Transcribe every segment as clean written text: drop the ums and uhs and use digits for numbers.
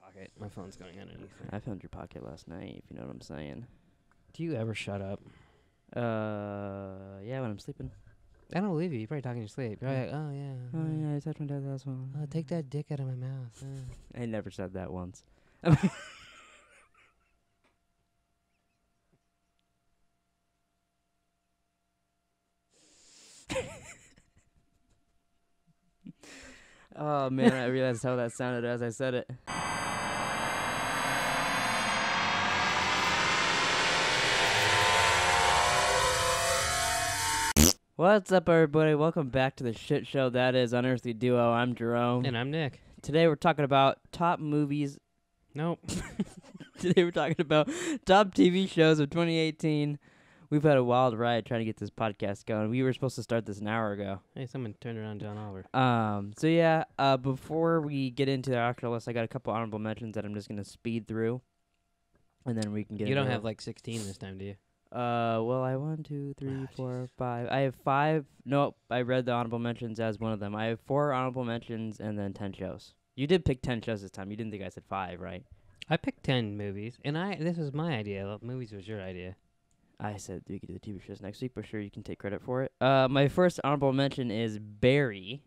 pocket. My phone's going underneath there. I found your pocket last night, if you know what I'm saying. Do you ever shut up? Yeah, when I'm sleeping. I don't believe you. You're probably talking in your sleep. You're like, oh, yeah. Oh, yeah, I touched my dad's last one. Oh, take that dick out of my mouth. I never said that once. Oh, man, I realized how that sounded as I said it. What's up, everybody? Welcome back to the shit show that is Unearthly Duo. I'm Jerome. And I'm Nick. Today we're talking about top movies. Nope. Today we're talking about top TV shows of 2018. We've had a wild ride trying to get this podcast going. We were supposed to start this an hour ago. Hey, someone turned around John Oliver. So yeah, before we get into the actual list, I got a couple honorable mentions that I'm just gonna speed through, and then we can get. You don't into have like 16 this time, do you? Well, I 1, 2, 3, 4, 5. I have 5. Nope, I read the honorable mentions as one of them. I have 4 honorable mentions and then 10 shows. You did pick 10 shows this time. You didn't think I said 5, right? I picked 10 movies, and this was my idea. Movies was your idea. I said we could do the TV shows next week, but sure, you can take credit for it. My first honorable mention is Barry.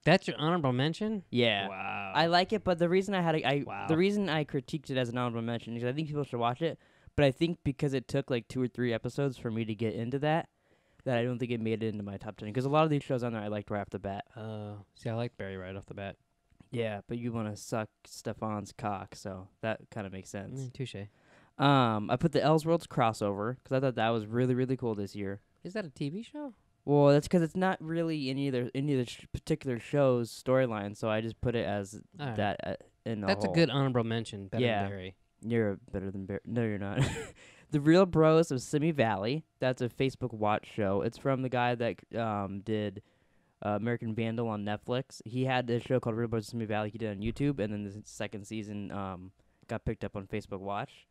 That's your honorable mention? Yeah. Wow. I like it, but the reason Wow. the reason I critiqued it as an honorable mention is I think people should watch it, but I think because it took like 2 or 3 episodes for me to get into that I don't think it made it into my top 10. Because a lot of these shows on there I liked right off the bat. See, I like Barry right off the bat. Yeah, but you want to suck Stefan's cock, so that kind of makes sense. Touche. I put the Elseworlds crossover because I thought that was really, really cool this year. Is that a TV show? Well, that's because it's not really any of the particular show's storyline, so I just put it as All right. that in the That's whole. a good honorable mention. Better Yeah. than Barry. You're better than Barry. No, you're not. The Real Bros of Simi Valley. That's a Facebook watch show. It's from the guy that did American Vandal on Netflix. He had this show called Real Bros of Simi Valley. He did on YouTube, and then the second season got picked up on Facebook Watch.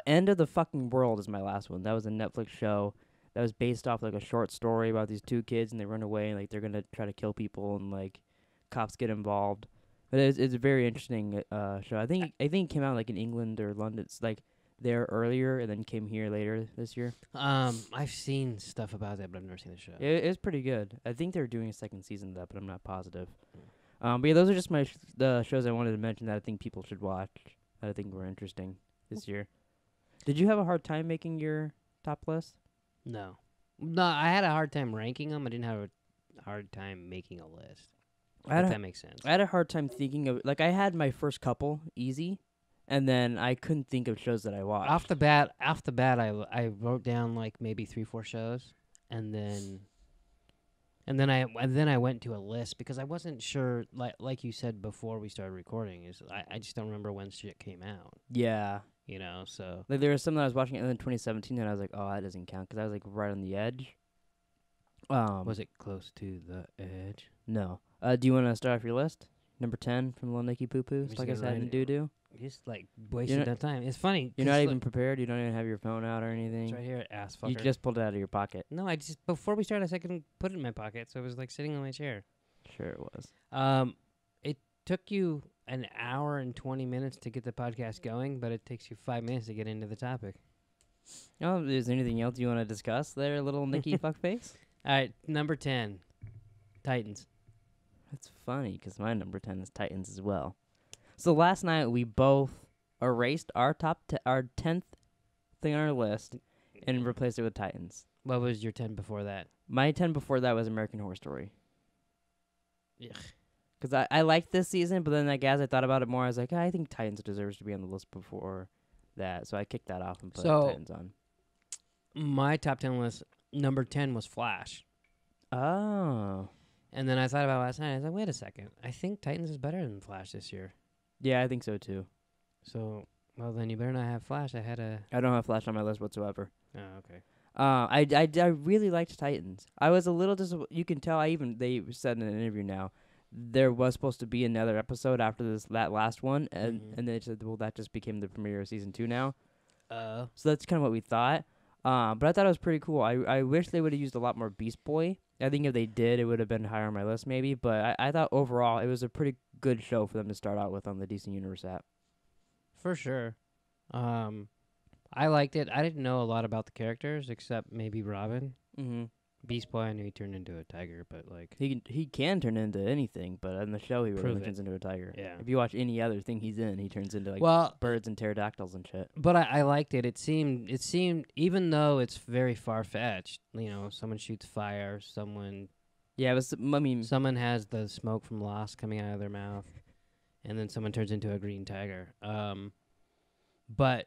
End of the Fucking World is my last one. That was a Netflix show that was based off like a short story about these 2 kids, and they run away, and like they're gonna try to kill people, and like cops get involved. But it's a very interesting show. I think it came out like in England or London. It's like there earlier and then came here later this year. I've seen stuff about that, but I've never seen the show. It's pretty good. I think they're doing a second season of that, but I'm not positive. But yeah, those are just the shows I wanted to mention that I think people should watch that I think were interesting this year. Did you have a hard time making your top list? No, I had a hard time ranking them. I didn't have a hard time making a list. If that makes sense. I had a hard time thinking of like I had my first couple easy, and then I couldn't think of shows that I watched. Off the bat, I wrote down like maybe 3-4 shows, and then I went to a list because I wasn't sure. Like you said before we started recording, I just don't remember when shit came out. Yeah. You know, so like there was some that I was watching in 2017, and I was like, oh, that doesn't count because I was like right on the edge. Was it close to the edge? No. Do you want to start off your list? Number 10 from Little Nicky Poo Poos, like I said in Doo-Doo. Just like wasted that time. It's funny. You're not even prepared? You don't even have your phone out or anything? It's right here, ass fucker. You just pulled it out of your pocket. No, I just, before we started, I couldn't put it in my pocket, so it was like sitting on my chair. Sure it was. It took you an hour and 20 minutes to get the podcast going, but it takes you 5 minutes to get into the topic. Oh, is there anything else you want to discuss there, Little Nicky Fuckface? All right, number 10, Titans. That's funny, because my number 10 is Titans as well. So last night, we both erased our our 10th thing on our list and replaced it with Titans. What was your 10 before that? My 10 before that was American Horror Story. Ugh. Because I liked this season, but then as I thought about it more, I was like, I think Titans deserves to be on the list before that. So I kicked that off and put Titans on. My top 10 list, number 10 was Flash. Oh. And then I thought about it last night. I was like, wait a second. I think Titans is better than Flash this year. Yeah, I think so too. So, well, then you better not have Flash. I don't have Flash on my list whatsoever. Oh, okay. I really liked Titans. I was a little you can tell. They said in an interview now there was supposed to be another episode after that last one, and they said, well, that just became the premiere of season 2 now. So that's kind of what we thought. But I thought it was pretty cool. I wish they would have used a lot more Beast Boy. I think if they did, it would have been higher on my list maybe. But I thought overall it was a pretty good show for them to start out with on the DC Universe app. for sure. I liked it. I didn't know a lot about the characters except maybe Robin. Mm-hmm. Beast Boy, I knew he turned into a tiger, but like He can turn into anything, but in the show he really Prove only it. turns into a tiger. Yeah. If you watch any other thing he's in, he turns into like well, birds and pterodactyls and shit. but I liked it. It seemed even though it's very far fetched. You know, someone shoots fire, someone Yeah, it was. I mean, someone has the smoke from Lost coming out of their mouth, and then someone turns into a green tiger. But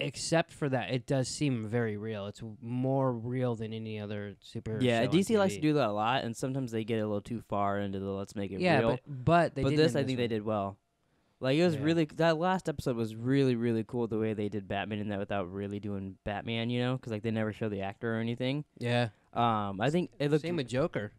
except for that, it does seem very real. It's more real than any other super. yeah, show on DC likes TV. to do that a lot, and sometimes they get a little too far into the let's make it Yeah, real. but they But did this, in I think they one. did well. Like it was Yeah. really that last episode was really really cool the way they did Batman in that without really doing Batman, you know, because like they never show the actor or anything. Yeah. I think it looked. Same with Joker.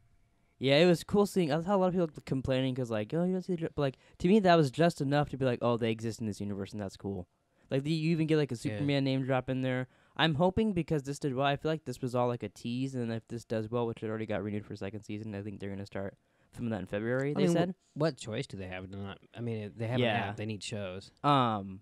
Yeah, it was cool seeing. I saw a lot of people complaining because like, oh, you don't see, but like to me that was just enough to be like, oh, they exist in this universe and that's cool. Like you even get like a Superman name drop in there. I'm hoping because this did well. I feel like this was all like a tease, and if this does well, which it already got renewed for a second season, I think they're gonna start filming that in February. They said. What choice do they have to not? I mean, they have an Yeah. app. They need shows.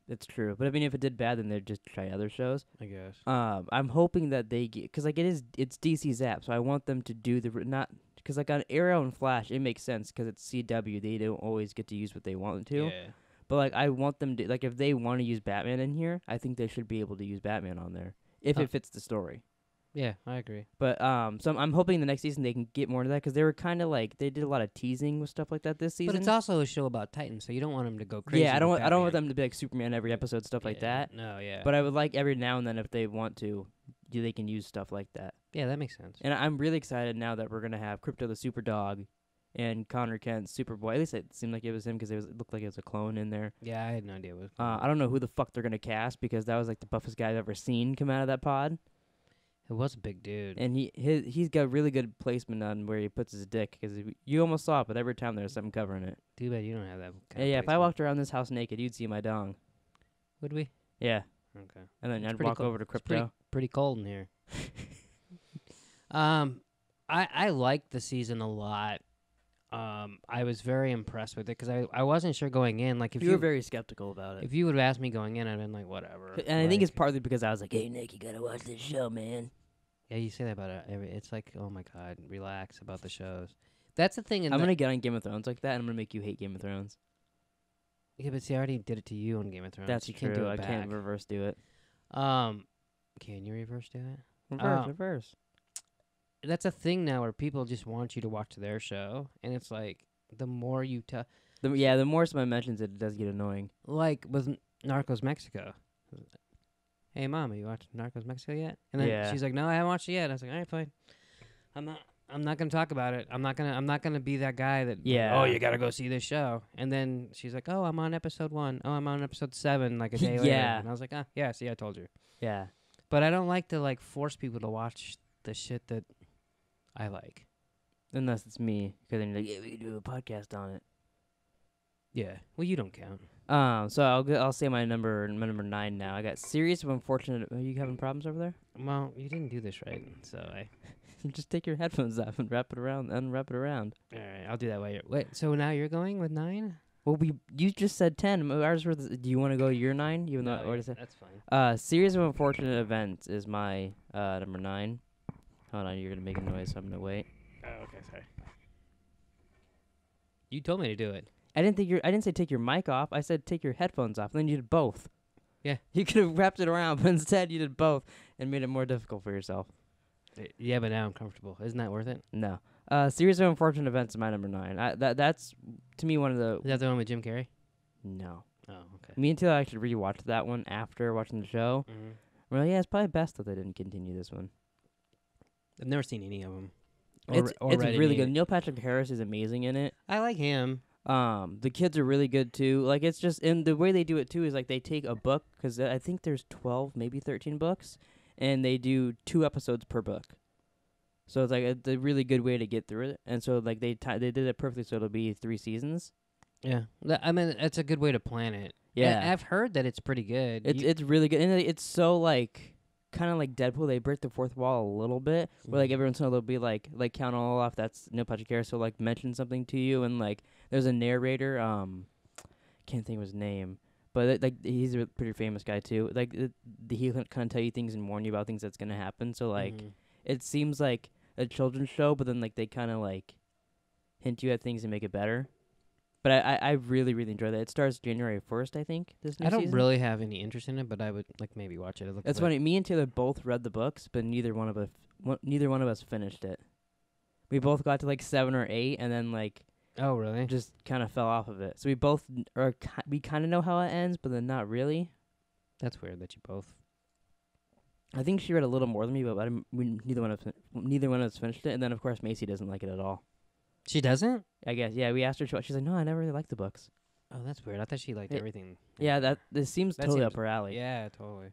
It's true, but I mean, if it did bad, then they'd just try other shows. I guess. I'm hoping that they get because like it's DC's app, so I want them to do not because like on Arrow and Flash, it makes sense because it's CW. They don't always get to use what they want to. Yeah. But like I want them to like if they want to use Batman in here, I think they should be able to use Batman on there if it fits the story. Yeah, I agree. But so I'm hoping the next season they can get more into that because they were kind of like they did a lot of teasing with stuff like that this season. But it's also a show about Titans, so you don't want them to go crazy. Yeah, I don't want Batman. them to be like Superman every episode stuff like that. No, yeah. But I would like every now and then if they want to, they can use stuff like that. Yeah, that makes sense. And I'm really excited now that we're gonna have Crypto the Super Dog and Connor Kent Superboy. At least it seemed like it was him because it looked like it was a clone in there. Yeah, I had no idea what. I don't know who the fuck they're gonna cast because that was like the buffest guy I've ever seen come out of that pod. It was a big dude. And he's got really good placement on where he puts his dick because you almost saw it, but every time there's something covering it. Too bad you don't have that. Yeah, if I walked around this house naked, you'd see my dong. Would we? Yeah, Okay. and then It's I'd pretty walk cool. over to It's pretty, Crypto. pretty cold in here. I liked the season a lot. I was very impressed with it because I wasn't sure going in. Like if You were very skeptical about it. if you would have asked me going in, I'd been like whatever. And I think it's Like, partly because I was like, hey, Nick, you gotta watch this show, man. yeah, you say that about it. It's like oh my god, relax about the shows. That's the thing. I'm gonna get on Game of Thrones like that, and I'm gonna make you hate Game of Thrones. Yeah, but see, I already did it to you on Game of Thrones. That's you true. Can't do it I back. can't reverse do it. Can you reverse do it? Reverse. That's a thing now where people just want you to watch their show, and it's like the more you tell, The more someone mentions it, it does get annoying. like with Narcos Mexico. Hey, Mom, have you watched Narcos Mexico yet? And then Yeah. she's like, No, I haven't watched it yet. And I was like, All right, fine. I'm not gonna talk about it. I'm not gonna be that guy that. Yeah. Oh, you gotta go see this show. And then she's like, Oh, I'm on episode 1. Oh, I'm on episode 7. Like a day later. Yeah. And I was like, Ah, yeah. See, I told you. Yeah. But I don't like to like force people to watch the shit that I like. Unless it's me, because then you're like, yeah, we can do a podcast on it. Yeah. Well, you don't count. So I'll say my number 9 now. I got Series of Unfortunate. Are you having problems over there? Well, you didn't do this right, so I. Just take your headphones off and wrap it around. Unwrap it around. All right, I'll do that while you're. Wait, so now you're going with 9? Well, you just said 10. Ours were. Do you want to go your 9? Even though I No, already said. that's fine. Series of Unfortunate Events is my number 9. Hold on, you're gonna make a noise, so I'm gonna wait. Oh, okay, sorry. You told me to do it. I didn't say take your mic off. I said take your headphones off. And then you did both. Yeah. You could have wrapped it around, but instead you did both and made it more difficult for yourself. Yeah, but now I'm comfortable. Isn't that worth it? No. Series of Unfortunate Events is my number 9. That's to me one of the. Is that the one with Jim Carrey? No. Oh, okay. Me and Taylor actually rewatched that one after watching the show. Mm-hmm. We're like, yeah, it's probably best that they didn't continue this one. I've never seen any of them. It's really good. Neil Patrick Harris is amazing in it. I like him. The kids are really good too. Like it's just, and the way they do it too is like they take a book because I think there's 12, maybe 13 books, and they do 2 episodes per book. So it's like a really good way to get through it. And so like they did it perfectly, so it'll be 3 seasons. Yeah, I mean it's a good way to plan it. Yeah, I've heard that it's pretty good. it's really good, and it's so like kind of like Deadpool. They break the fourth wall a little bit, where like every once in a while they'll be like count all off. That's Neil Patrick Harris, so like mention something to you, and like there's a narrator. Can't can't think of his name, but like he's a pretty famous guy too. Like he can kind of tell you things and warn you about things that's gonna happen. So like it seems like a children's show, but then like they kind of like hint you at things and make it better. But I really really enjoy that. It starts January 1st, I think. This new I don't season. really have any interest in it, but I would like maybe watch it. It's funny. Me and Taylor both read the books, but neither one of us finished it. We both got to like 7 or 8, and then like Oh, really? just kind of fell off of it. So we both we kind of know how it ends, but then not really. That's weird that you both. I think she read a little more than me, but neither one of us finished it. And then of course Macy doesn't like it at all. She doesn't? I guess we asked her. She's like, no, I never really liked the books. Oh, that's weird. I thought she liked everything. Yeah, this seems That totally seems- up her alley. Yeah, totally.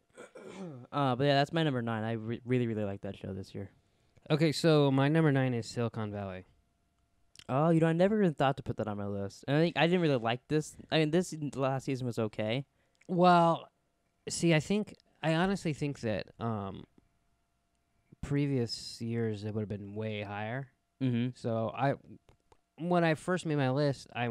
But yeah, that's my number 9. I really really like that show this year. Okay, so my number 9 is Silicon Valley. Oh, I never even thought to put that on my list. And I think I didn't really like this. I mean, this last season was okay. Well, see, I honestly think that previous years it would have been way higher. Mm-hmm. So when I first made my list, I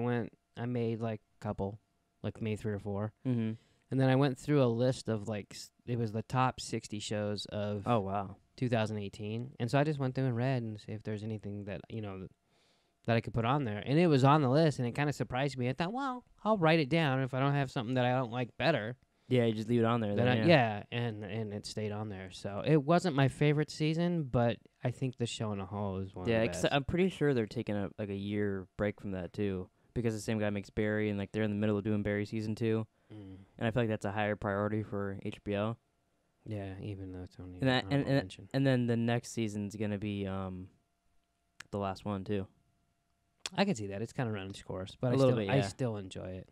made like a couple, like maybe 3 or 4. Mm-hmm. And then I went through a list of like, it was the top 60 shows of Oh, wow. 2018. And so I just went through and read and see if there's anything that, that I could put on there. And it was on the list, and it kind of surprised me. I thought, well, I'll write it down. If I don't have something that I don't like better, Yeah, you just leave it on there. then and it stayed on there. So it wasn't my favorite season, but I think the show in a whole is one of the best. I'm pretty sure they're taking a year break from that, too, because the same guy makes Barry, and like they're in the middle of doing Barry season 2. And I feel like that's a higher priority for HBO. Yeah, even though it's only And then the next season's going to be the last one, too. I can see that. It's kind of run its course, but I still enjoy it.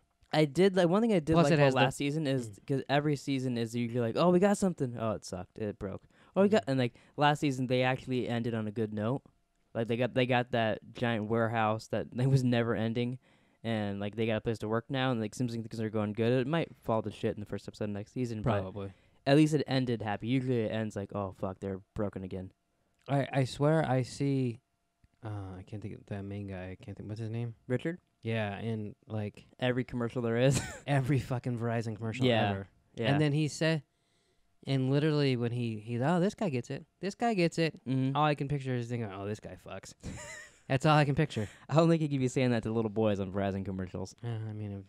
One thing I did Plus like it has about last season is because every season is usually like, oh, we got something. Oh, it sucked. It broke. Oh, we got, and like last season they actually ended on a good note. Like they got that giant warehouse that was never ending, and like they got a place to work now, and like seems like things are going good. It might fall to shit in the first episode of next season, Probably. But at least it ended happy. Usually it ends like, oh fuck, they're broken again. I swear I see. I can't think of that main guy. I can't think. What's his name? Richard? Yeah, in like Every commercial there is. every fucking Verizon commercial ever. Yeah. And then he said, and literally when he's, oh, this guy gets it. This guy gets it. Mm-hmm. All I can picture is thinking, oh, this guy fucks. That's all I can picture. I don't think he could be saying that to little boys on Verizon commercials. I mean,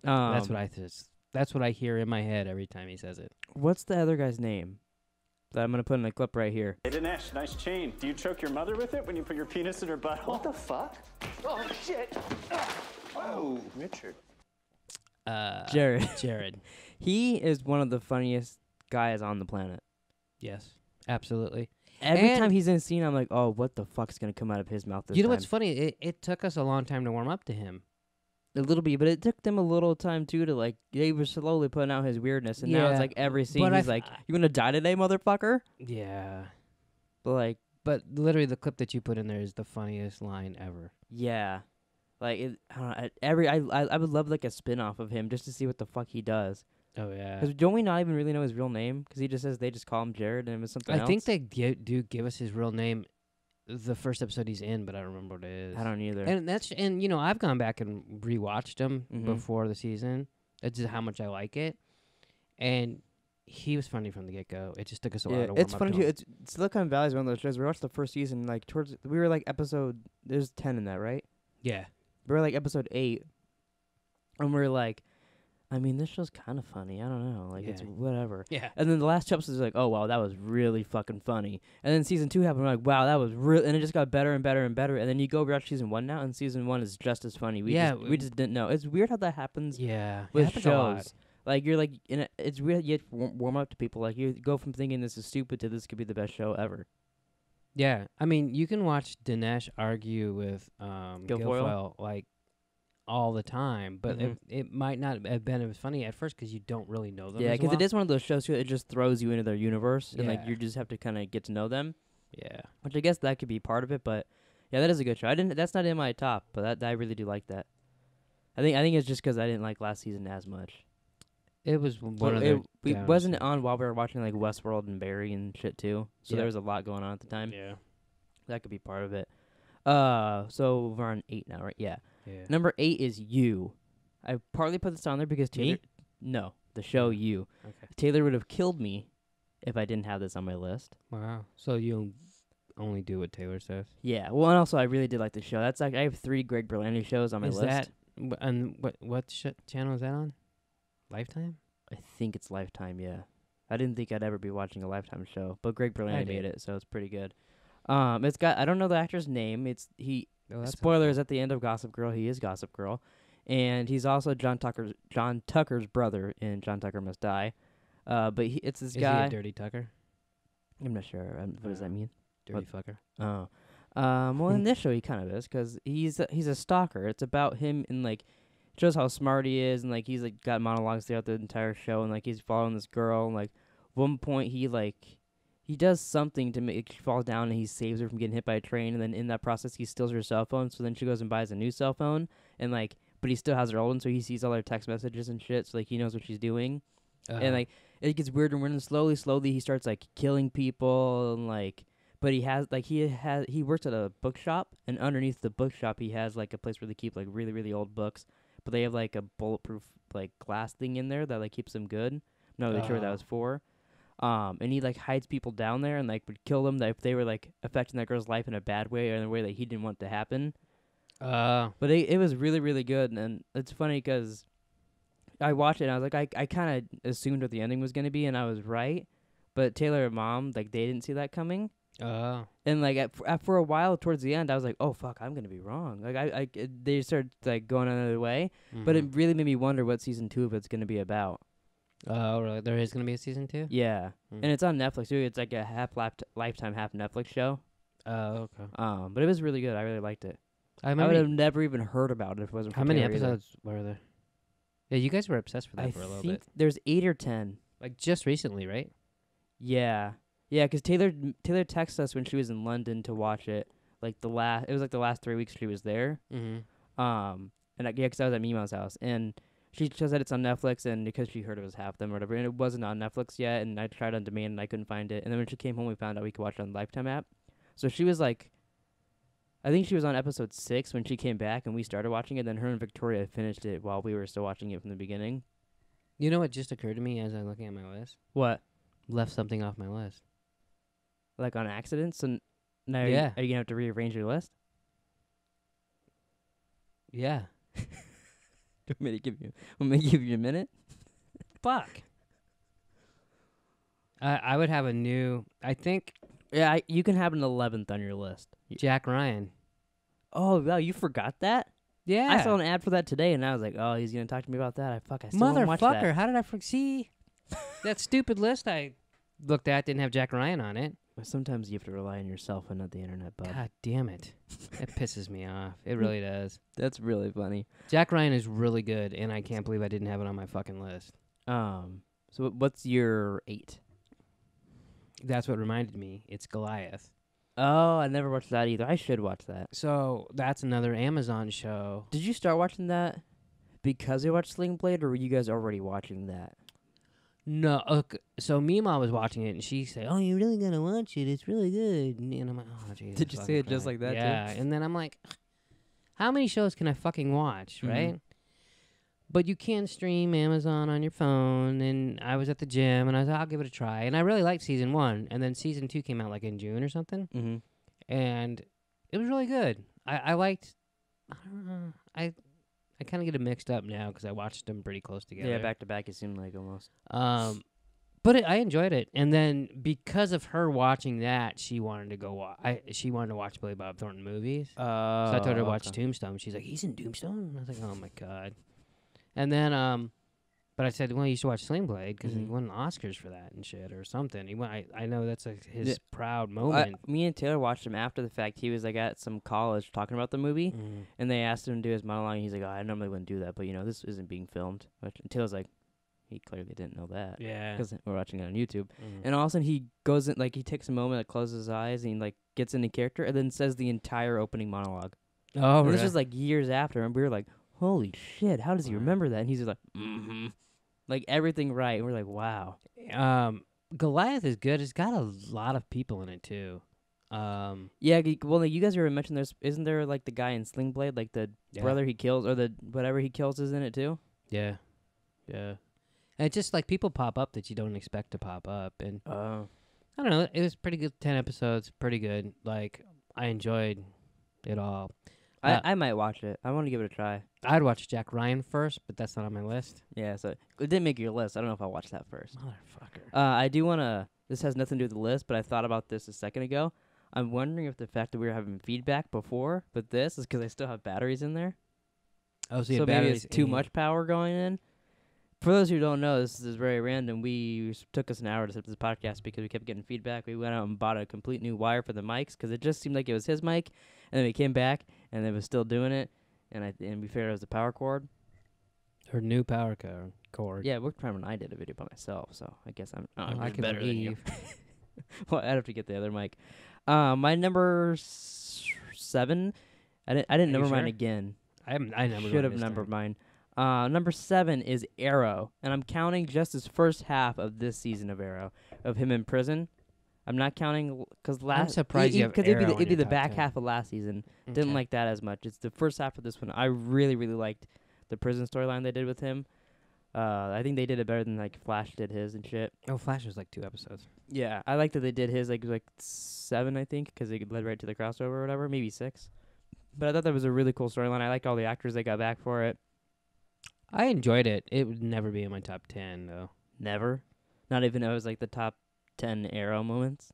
that's what I hear in my head every time he says it. What's the other guy's name? That I'm gonna put in a clip right here. Hey Dinesh, nice chain. Do you choke your mother with it when you put your penis in her butthole? What the fuck? Oh, shit. Oh, Richard. Jared. He is one of the funniest guys on the planet. Yes, absolutely. Every And- time he's in a scene, I'm like, oh, what the fuck's gonna come out of his mouth this You know time? what's funny? It took us a long time to warm up to him. A little bit, but it took them a little time too to like. They were slowly putting out his weirdness, and now it's Yeah, like every scene but he's like, "You gonna die today, motherfucker?" Yeah. But like, But literally, the clip that you put in there is the funniest line ever. yeah, like I don't know. I would love like a spin-off of him just to see what the fuck he does. Oh yeah. Because don't we not even really know his real name? Because he just says they just call him Jared, and it was something else. I think they do give us his real name the first episode he's in, but I don't remember what it is. I don't either. And I've gone back and rewatched him Mhm. before the season. That's just how much I like it. And he was funny from the get go. It just took us a while to warm it's up funny to too. him. It's Silicon Valley is one of those shows. We watched the first season, like we were like episode. There's 10 in that, right? Yeah. We were like episode 8, and we were like, I mean, this show's kind of funny. I don't know, like it's Yeah. whatever. Yeah. And then the last 2 episodes, like, oh wow, that was really fucking funny. And then season 2 happened, we're like, wow, that was real, and it just got better and better and better. And then you go watch season 1 now, and season 1 is just as funny. We just didn't know. It's weird how that happens Yeah. with it happens a lot. shows. Like you're like, it's weird. You have to warm up to people. Like you go from thinking this is stupid to this could be the best show ever. Yeah. I mean, you can watch Dinesh argue with Guilfoyle? Guilfoyle like all the time, but Mhm. it might not have been as funny at first because you don't really know them. Yeah, as because well. it is one of those shows too. It just throws you into their universe, and like Yeah. you just have to kind of get to know them. Yeah. Which I guess that could be part of it, but yeah, that is a good show. That's not in my top, but I really do like that. I think it's just because I didn't like last season as much. It was one Well, of the. wasn't it on while we were watching like Westworld and Barry and shit too. So Yeah. there was a lot going on at the time. Yeah. That could be part of it. So we're on 8 now, right? Yeah. Yeah. Number 8 is You. I partly put this on there because Taylor. Me? No, the show You. Okay. Taylor would have killed me if I didn't have this on my list. Wow. So you only do what Taylor says. Yeah. Well, and also I really did like the show. That's like I have 3 Greg Berlanti shows on my Is list. that and what channel is that on? Lifetime? I think it's Lifetime. Yeah. I didn't think I'd ever be watching a Lifetime show, but Greg Berlanti made it, so it's pretty good. It's got I don't know the actor's name. Oh, that's Spoilers at the end of Gossip Girl. He is Gossip Girl, and he's also John Tucker's brother in John Tucker Must Die. But it's this Is guy. he a dirty Tucker? I'm not sure. What does that mean? Dirty fucker. Oh. Well, in this show, he kind of is, because he's a stalker. It's about him and, like, shows how smart he is, and, like, he's, like, got monologues throughout the entire show, and, like, he's following this girl, and, like, one point he does something to make she fall down, and he saves her from getting hit by a train, and then in that process, he steals her cell phone, so then she goes and buys a new cell phone, and, like, but he still has her old one, so he sees all her text messages and shit, so, like, he knows what she's doing. And, like, it gets weirder and weirder, and slowly, he starts, like, killing people, and, like, but he works at a bookshop, and underneath the bookshop, he has, like, a place where they keep, like, really, really old books, but they have, like, a bulletproof, like, glass thing in there that, like, keeps them good. I'm not really sure what that was for. And he, like, hides people down there and, like, would kill them if they were, like, affecting that girl's life in a bad way or in a way that he didn't want to happen. But it was really, really good, and it's funny because I watched it, and I was like, I kind of assumed what the ending was going to be, and I was right. But Taylor and Mom, like, they didn't see that coming. And, like, for a while towards the end, I was like, oh, fuck, I'm going to be wrong. Like, they started, like, going another way. Mm-hmm. But it really made me wonder what season 2 of it's going to be about. Oh, really? There is going to be a season 2? Yeah. And it's on Netflix, too. It's, like, a half Lifetime, half Netflix show. Oh, okay. But it was really good. I really liked it. I would have never even heard about it if it wasn't for How many Taylor either. episodes were there? Yeah, you guys were obsessed with that for a little I think bit. there's 8 or 10. Like, just recently, right? Yeah. Yeah, because Taylor texted us when she was in London to watch it. Like, it was like the last 3 weeks she was there. Mm-hmm. And because I was at Mima's house. And she said it's on Netflix, and because she heard it was half them or whatever, and it wasn't on Netflix yet, and I tried on demand, and I couldn't find it. And then when she came home, we found out we could watch it on the Lifetime app. So she was like, I think she was on episode 6 when she came back, and we started watching it. Then her and Victoria finished it while we were still watching it from the beginning. You know what just occurred to me as I'm looking at my list? What? Left something off my list. Like on accident? So now are you going to have to rearrange your list? Yeah. Do you want me to give you a minute? Fuck. I would have a new, I think, Yeah, you can have an 11th on your list. Jack Ryan. Oh, wow, you forgot that? Yeah. I saw an ad for that today, and I was like, oh, he's going to talk to me about that. I still won't watch that. Motherfucker, how did I see? That stupid list I looked at didn't have Jack Ryan on it. Sometimes you have to rely on yourself and not the internet, bud. God damn it. That pisses me off. It really does. That's really funny. Jack Ryan is really good, and I can't believe I didn't have it on my fucking list. So what's your 8? That's what reminded me. It's Goliath. Oh, I never watched that either. I should watch that. So that's another Amazon show. Did you start watching that because you watched Sling Blade, or were you guys already watching that? No, okay. So Mima was watching it, and she said, "Oh, you're really gonna watch it? It's really good." And I'm like, "Oh, Jesus." Did you say it just like that, too? Yeah. And then I'm like, "How many shows can I fucking watch, right?" But you can stream Amazon on your phone. And I was at the gym, and I was like, "I'll give it a try." And I really liked season 1, and then season 2 came out like in June or something, and it was really good. I liked. I don't know. I kind of get it mixed up now because I watched them pretty close together. Yeah, back to back, it seemed like almost. But I enjoyed it, and then because of her watching that, she wanted to go. She wanted to watch Billy Bob Thornton movies. So I told her to watch Tombstone. She's like, "He's in Tombstone." And I was like, "Oh my god!" And then, but I said, "Well, you should watch Sling Blade because he won Oscars for that and shit or something." He won. I know that's his proud moment. Me and Taylor watched him after the fact. He was like at some college talking about the movie, and they asked him to do his monologue. And he's like, "Oh, I normally wouldn't do that, but this isn't being filmed." And Taylor's like, he clearly didn't know that. Yeah, because we're watching it on YouTube. And all of a sudden he goes in, like he takes a moment, like closes his eyes, and he like gets into character, and then says the entire opening monologue. Oh, and really? This was like years after, and we were like, "Holy shit! How does he remember that?" And he's just like, like everything right. And we're like, "Wow." Goliath is good. It's got a lot of people in it too. Yeah, well, like, you guys already mentioned isn't there like the guy in Sling Blade, like the Yeah. brother he kills or the whatever he kills is in it too? Yeah. Yeah. And it's just like people pop up that you don't expect to pop up. And Oh. I don't know. It was pretty good. 10 episodes. Pretty good. Like, I enjoyed it all. I might watch it. I want to give it a try. I'd watch Jack Ryan first, but that's not on my list. Yeah, so it didn't make your list. I don't know if I'll watch that first. Motherfucker. I do want to. This has nothing to do with the list, but I thought about this a second ago. I'm wondering if the fact that we were having feedback before, but this is because I still have batteries in there. Oh, So maybe it's too much power going in. For those who don't know, this is very random. Took us an hour to set this podcast because we kept getting feedback. We went out and bought a complete new wire for the mics because it just seemed like it was his mic, and then we came back and it was still doing it, and we figured it was the power cord. Her new power cord. Yeah, it worked fine when I did a video by myself, so I guess I'm I can better than you. believe. Well, I'd have to get the other mic. My number 7. I didn't you number mine sure? again. I never Should have numbered mine. Number 7 is Arrow, and I'm counting just his first half of this season of Arrow, of him in prison. I'm not counting because I'm surprised you have it'd be Arrow the, in it'd be your the top back 10. half of last season. Didn't like that as much. It's the first half of this one. I really liked the prison storyline they did with him. I think they did it better than like Flash did his and shit. Oh, Flash was like 2 episodes. Yeah, I like that they did his like 7, I think, because it led right to the crossover or whatever, maybe 6. But I thought that was a really cool storyline. I liked all the actors they got back for it. I enjoyed it. It would never be in my top 10, though. Never, not even if it was like the top 10 Arrow moments.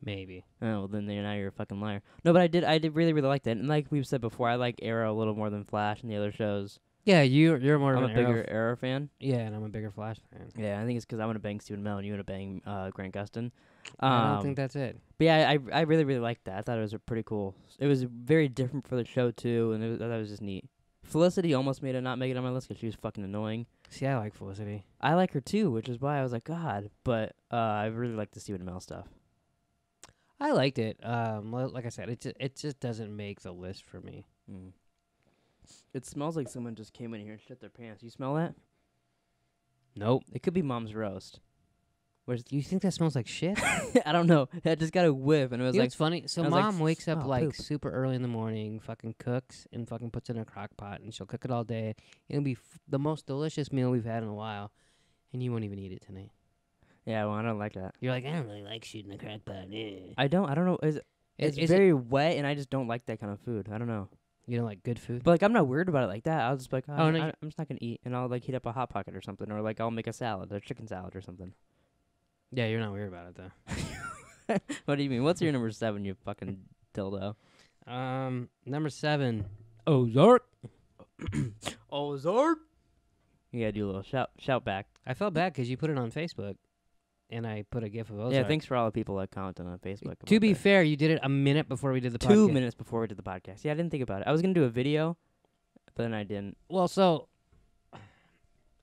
Maybe. Oh, well, then now you're a fucking liar. No, but I did really like that. And like we've said before, I like Arrow a little more than Flash and the other shows. Yeah, you're more I'm of a an Arrow bigger Arrow fan. Yeah, and I'm a bigger Flash fan. Yeah, I think it's because I want to bang Stephen Amell and you want to bang Grant Gustin. I don't think that's it. But yeah, I really liked that. I thought it was a pretty cool. It was very different for the show too, and I thought it was just neat. Felicity almost made it not make it on my list because she was fucking annoying. See, I like Felicity. I like her too, which is why I was like, God. But I really like the Stephen Amell stuff. I liked it. Like I said, it just doesn't make the list for me. Mm. It smells like someone just came in here and shit their pants. You smell that? Nope. It could be Mom's roast. You think that smells like shit? I don't know. I just got a whiff, and it was You know like, what's funny? So I was like, Mom wakes up "Oh, like poop." super early in the morning, fucking cooks, and fucking puts it in a crock pot, and she'll cook it all day. It'll be the most delicious meal we've had in a while, and you won't even eat it tonight. yeah, well, I don't like that. You're like, I don't really like shooting the crock pot. I don't know. It's Is very wet, and I just don't like that kind of food. I don't know. You don't like good food? But like, I'm not weird about it like that. I'll just be like, Oh, no, I'm just not gonna eat, and I'll like heat up a hot pocket or something, or like I'll make a salad, a chicken salad or something. Yeah, you're not weird about it though. What do you mean? What's your number 7? You fucking dildo. Number 7, Ozark. Ozark. You gotta do a little shout back. I felt bad because you put it on Facebook, and I put a gif of Ozark. Yeah, thanks for all the people that commented on Facebook. To about be that. fair, you did it a minute before we did the 2 podcast. minutes before we did the podcast. Yeah, I didn't think about it. I was gonna do a video, but then I didn't. Well, so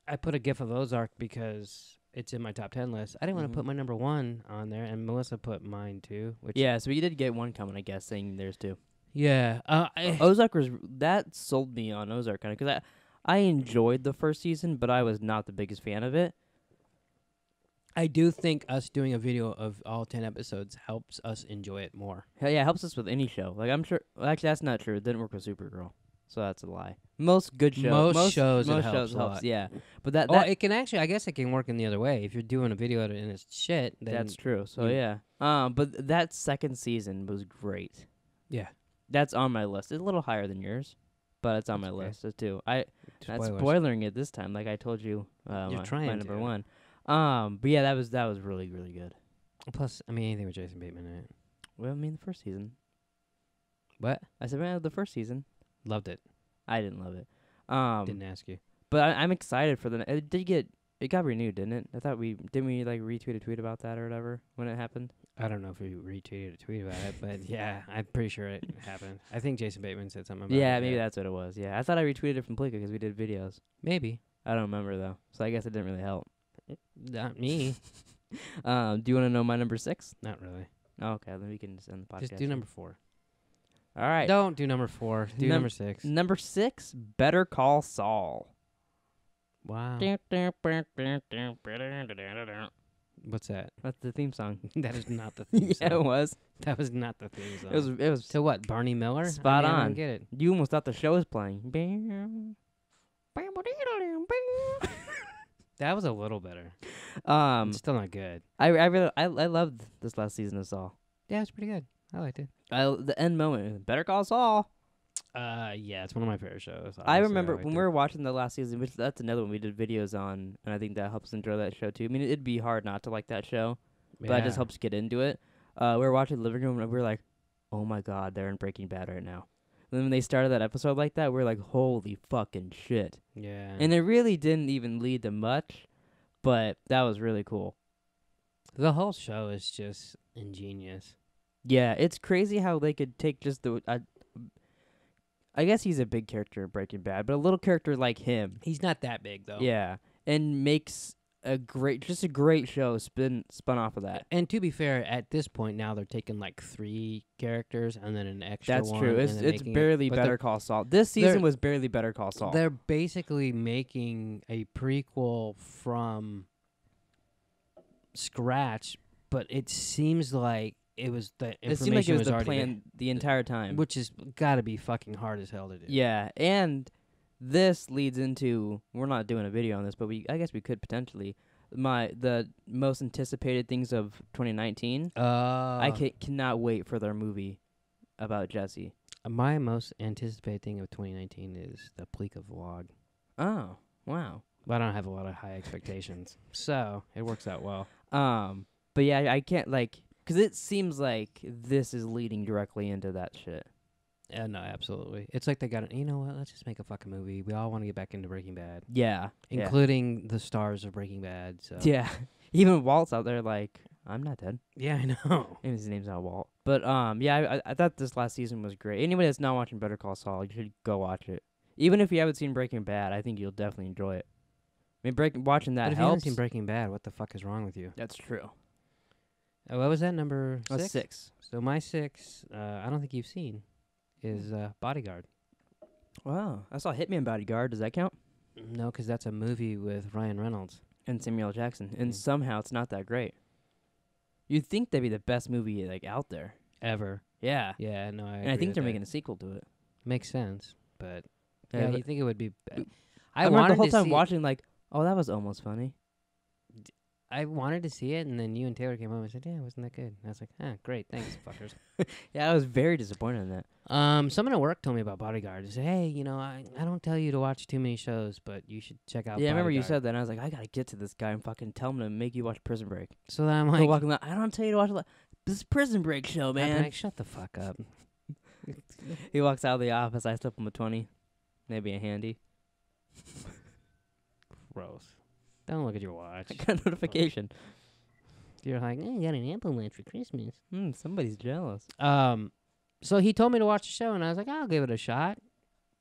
I put a gif of Ozark because it's in my top 10 list. I didn't want to put my number 1 on there, and Melissa put mine too. Which Yeah, so you did get one comment, I guess, saying there's 2. yeah. Ozark that sold me on Ozark kind of because I enjoyed the first season, but I was not the biggest fan of it. I do think us doing a video of all 10 episodes helps us enjoy it more. Hell yeah, it helps us with any show. Like I'm sure. Well, actually, that's not true. It didn't work with Supergirl, so that's a lie. Most good shows. Most shows it Most helps shows a helps. lot. Yeah, but that Oh, it can actually. I guess it can work in the other way. If you're doing a video and it's shit, then that's true. So you- yeah. But that second season was great. yeah. That's on my list. It's a little higher than yours, but it's on my That's okay. list too. Not Spoilers. spoiling it this time, like I told you. You're trying my number to. 1. But yeah, that was really good. Plus, I mean, anything with Jason Bateman in it. Well, I mean the first season. What? I said the first season. Loved it. I didn't love it. Didn't ask you. But I'm excited for the. It got renewed, didn't it? I thought we like retweet a tweet about that or whatever when it happened. I don't know if we retweeted a tweet about it, but yeah, I'm pretty sure it happened. I think Jason Bateman said something about it. Yeah, maybe that's what it was. Yeah, I thought I retweeted it from Pleeka because we did videos. Maybe. I don't remember though, so I guess it didn't really help. Not me. Do you want to know my number 6? Not really. Oh, okay, then we can just end the podcast. Just do number 4. All right. Don't do number 4. Do number 6. Number 6, Better Call Saul. Wow. What's that? That's the theme song. That is not the theme Yeah, song. it was. That was not the theme song. It was To what? Barney Miller? spot I on. don't get it. You almost thought the show was playing. That was a little better. Um, Still not good. I loved this last season of Saul. Yeah, it's pretty good. I liked it. The end moment, Better Call Saul. Yeah, it's one of my favorite shows. I Obviously, remember liked when it. we were watching the last season, which that's another one we did videos on, and I think that helps enjoy that show too. I mean, it'd be hard not to like that show, but that just Yeah. helps get into it. We were watching the living room, and we were like, "Oh my god, they're in Breaking Bad right now." And then when they started that episode like that, we were like, "Holy fucking shit!" Yeah. And it really didn't even lead to much, but that was really cool. The whole show is just ingenious. Yeah, it's crazy how they could take just the. I guess he's a big character in Breaking Bad, but a little character like him, He's not that big though. yeah, and makes a great show spun off of that. And to be fair, at this point now they're taking like 3 characters and then an extra That's one. true. and It's then it's making barely but Better Call Saul. This they're- season was barely Better Call Saul. They're basically making a prequel from scratch, but it seems like it was the It information seemed like it was the already plan the entire time. there, which is got to be fucking hard as hell to do. Yeah, and this leads into, we're not doing a video on this, but I guess we could potentially, the most anticipated things of 2019. I cannot wait for their movie about Jesse. My most anticipated thing of 2019 is the Pleeka vlog. Oh, wow. But I don't have a lot of high expectations, so it works out well. But yeah, I can't, like, because it seems like this is leading directly into that shit. Yeah, no, absolutely. It's like they got it. You know what? Let's just make a fucking movie. We all want to get back into Breaking Bad, Yeah. including the stars of Breaking Bad. So Yeah. Even Walt's out there like, I'm not dead. yeah, I know. Maybe his name's not Walt. But yeah, I thought this last season was great. Anybody that's not watching Better Call Saul, you should go watch it. Even if you haven't seen Breaking Bad, I think you'll definitely enjoy it. I mean, watching that But if you haven't helps. seen Breaking Bad, what the fuck is wrong with you? That's true. What was that, number 6? That's 6. So my 6, I don't think you've seen, is Bodyguard. Wow. I saw Hitman Bodyguard. Does that count? No, because that's a movie with Ryan Reynolds. And Samuel L. Jackson. And Mm. somehow it's not that great. You'd think that'd be the best movie like out there. Ever. Yeah. Yeah, no, I And I agree think with they're that. making a sequel to it. Makes sense, but Yeah, yeah, but- you think it would be... I remember the whole time see watching like, oh, that was almost funny. I wanted to see it, and then you and Taylor came home and said, yeah, it wasn't that good. And I was like, great, thanks, fuckers. Yeah, I was very disappointed in that. Someone at work told me about Bodyguard. They said, hey, you know, I don't tell you to watch too many shows, but you should check out Yeah, I remember you Bodyguard." said that, and I was like, I gotta get to this guy and fucking tell him to make you watch Prison Break. So then I'm Like, like, walking around, I don't tell you to watch this is Prison Break show, I'm man. like, shut the fuck up. He walks out of the office, I slip him a 20, maybe a handy. Gross. Don't look at your watch. I got a notification. You're like, you got an Apple Watch for Christmas. Somebody's jealous. So he told me to watch the show, and I was like, I'll give it a shot.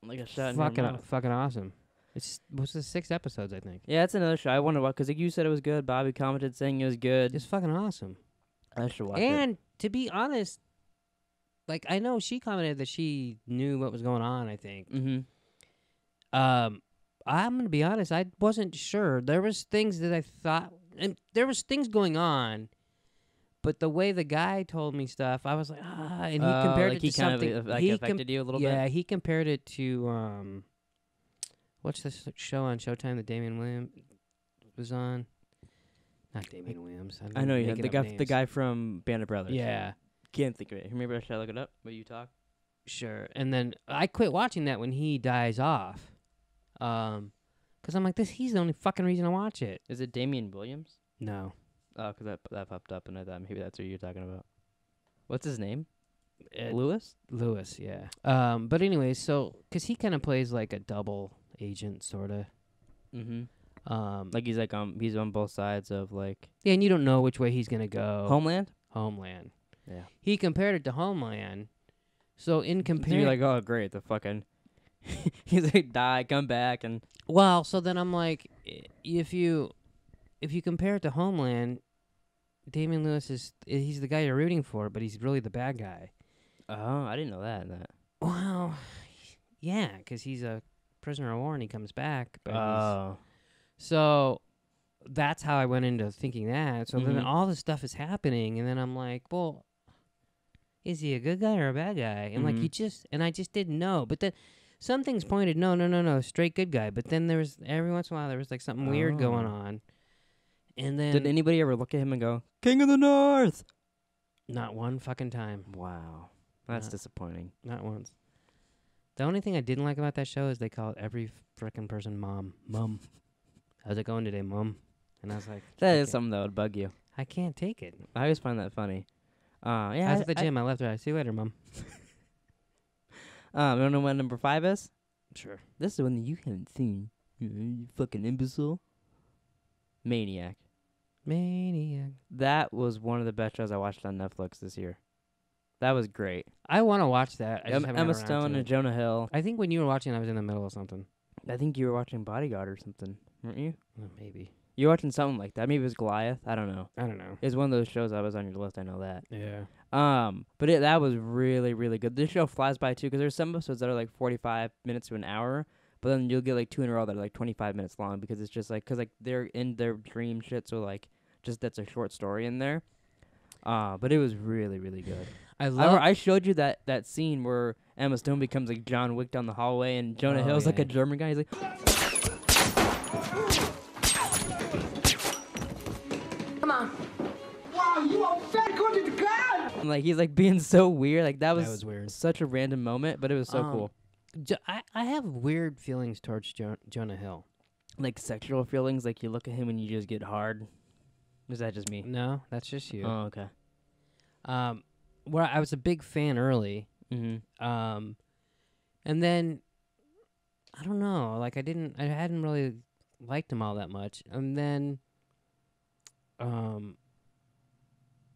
Like a shot in Fucking, your mouth. fucking awesome. Was this 6 episodes, I think. Yeah, it's another show. I wonder what, because like you said it was good. Bobby commented saying it was good. It's fucking awesome. I should watch it. And to be honest, like, I know she commented that she knew what was going on, I think. Mm-hmm. I'm going to be honest, I wasn't sure. There was things that I thought, and there was things going on, but the way the guy told me stuff, I was like, and he compared like it he to kind something. of like he affected you a little bit. Yeah, he compared it to, what's this show on Showtime that Damian Williams was on? Not Damian Williams. I know you making the up guy, names. the guy from Band of Brothers. Yeah. Can't think of it. Maybe should I look it up? Will you talk? Sure. And then I quit watching that when he dies off. 'Cause I'm like, he's the only fucking reason to watch it. Is it Damian Williams? No. Oh, because that popped up, and I thought maybe that's who you're talking about. What's his name? Ed Lewis? Lewis, yeah. But anyways, so, 'cause he kind of plays like a double agent, sort of. Mm-hmm. Like he's on both sides of like Yeah, and you don't know which way he's going to go. Homeland? Homeland. Yeah. He compared it to Homeland. So in So comparing... you're like, oh, great, the fucking... he's like, die, come back, and... Well, so then I'm like, if you compare it to Homeland, Damian Lewis he's the guy you're rooting for, but he's really the bad guy. Oh, I didn't know that. Well, yeah, because he's a prisoner of war and he comes back. But Oh. so that's how I went into thinking that. So then Mhm. all this stuff is happening, and then I'm like, well, is he a good guy or a bad guy? And like Mhm. I just didn't know. But then some things pointed, no, straight good guy. But then there was every once in a while there was like something weird going Oh. on, and Did then anybody ever look at him and go, King of the North? not one fucking time, Wow. That's Not- disappointing. not once. The only thing I didn't like about that show is they call every frickin' person mom. Mom. How's it going today, mom? And I was like, That I is can't- something that would bug you. I can't take it. I always find that funny. Yeah. I was at the gym. I left her. I see you later, mom. You don't know what number 5 is? Sure. This is one that you haven't seen. You fucking imbecile. Maniac. Maniac. That was one of the best shows I watched on Netflix this year. That was great. I want to watch that. I just haven't Emma got around Stone to and it. Jonah Hill. I think when you were watching, I was in the middle of something. I think you were watching Bodyguard or something, weren't you? Maybe. You were watching something like that. Maybe it was Goliath. I don't know. I don't know. It's one of those shows that was on your list. I know that. Yeah. But that was really, really good. This show flies by too, because there's some episodes that are like 45 minutes to an hour, but then you'll get like 2 in a row that are like 25 minutes long, because it's just like, they're in their dream shit, so like just that's a short story in there. But it was really, really good. I showed you that scene where Emma Stone becomes like John Wick down the hallway, and Jonah Hill's like a German guy. He's like, Come on. Wow, you are very good at the gun. and, like he's like being so weird. Like that was weird. Such a random moment, but it was so cool. I have weird feelings towards Jonah Hill. Like sexual feelings, like you look at him and you just get hard. Is that just me? No, that's just you. Oh, okay. Where I was a big fan early. Mm-hmm. And then I don't know, like I hadn't really liked him all that much. And then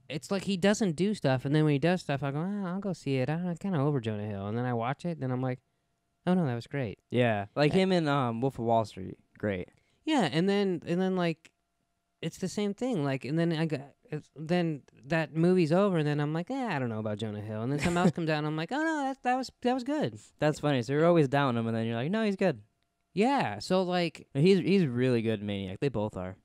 it's like he doesn't do stuff, and then when he does stuff I go, I'll go see it. I'm kind of over Jonah Hill. And then I watch it, then I'm like, oh no, that was great. Yeah, like him in Wolf of Wall Street. Great. Yeah, and then like it's the same thing. Like, and then then that movie's over, and then I'm like, I don't know about Jonah Hill. And then something else comes out, and I'm like, oh no, that was good. That's funny. So you're always down him, and then you're like, no, he's good. Yeah. So like, He's really good in Maniac. They both are.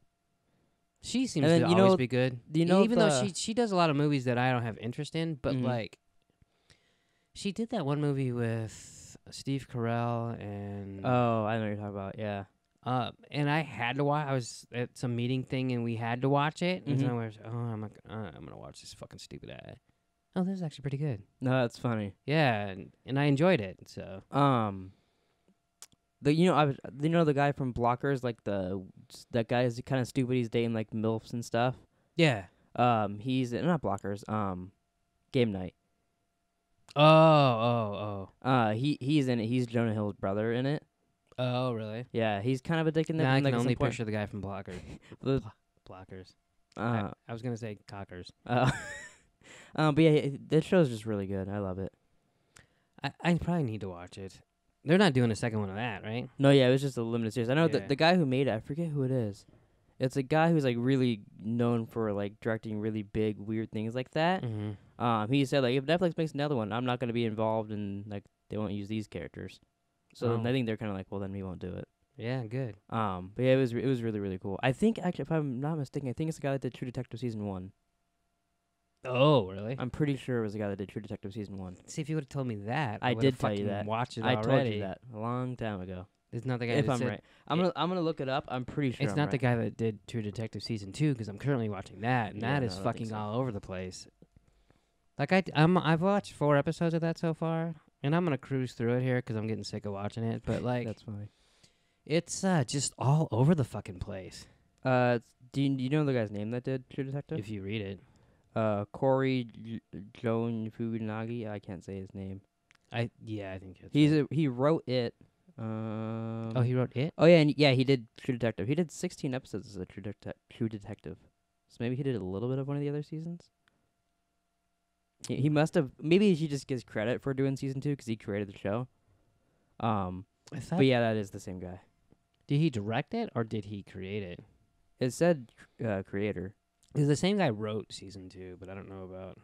she seems And to then, always be good. you know even though the- she does a lot of movies that I don't have interest in, but Mhm. like, she did that one movie with Steve Carell and Oh, I know what you're talking about. Yeah. and I had to watch. I was at some meeting thing, and we had to watch it. And so Mhm. I was, I'm gonna watch this fucking stupid ad. Oh, this is actually pretty good. No, that's funny. Yeah, and I enjoyed it. So The guy from Blockers, like that guy is kind of stupid. He's dating like milfs and stuff. yeah. He's not Blockers. Game Night. Oh. He's in it. He's Jonah Hill's brother in it. Oh, really? Yeah, he's kind of addicted. Now I like, can at some only point. picture the guy from Blockers. The- Blockers. Uh, I was gonna say cockers. but yeah, this show's just really good. I love it. I probably need to watch it. They're not doing a second one of that, right? No, yeah, it was just a limited series. I know Yeah. the guy who made it. I forget who it is. It's a guy who's like really known for like directing really big, weird things like that. Mm-hmm. He said like if Netflix makes another one, I'm not gonna be involved and like they won't use these characters. So Oh. I think they're kind of like, well, then we won't do it. Yeah, good. But yeah, it was really, really cool. I think actually, if I'm not mistaken, I think it's the guy that did True Detective season 1. Oh, really? I'm pretty sure it was the guy that did True Detective season 1. See, if you would have told me that, I would've did tell you fucking that. Watched it I already. told you that a long time ago. It's not the guy. If that I'm said- right, I'm gonna look it up. I'm pretty sure It's I'm not right. the guy that did True Detective season 2, because I'm currently watching that, and Yeah, that no, is I don't think fucking so. all over the place. Like I've watched 4 episodes of that so far, and I'm gonna cruise through it here because I'm getting sick of watching it. But like, That's funny. it's just all over the fucking place. Do you know the guy's name that did True Detective? If you read it, Corey Joan Funagi. I can't say his name. I think it's He wrote it. oh, he wrote it. Oh yeah, and yeah, he did True Detective. He did 16 episodes as a True Detective. So maybe he did a little bit of one of the other seasons. He must have. Maybe he just gets credit for doing season 2 because he created the show. I thought, But yeah, that is the same guy. did he direct it or did he create it? It said creator. Because the same guy wrote season 2, but I don't know about.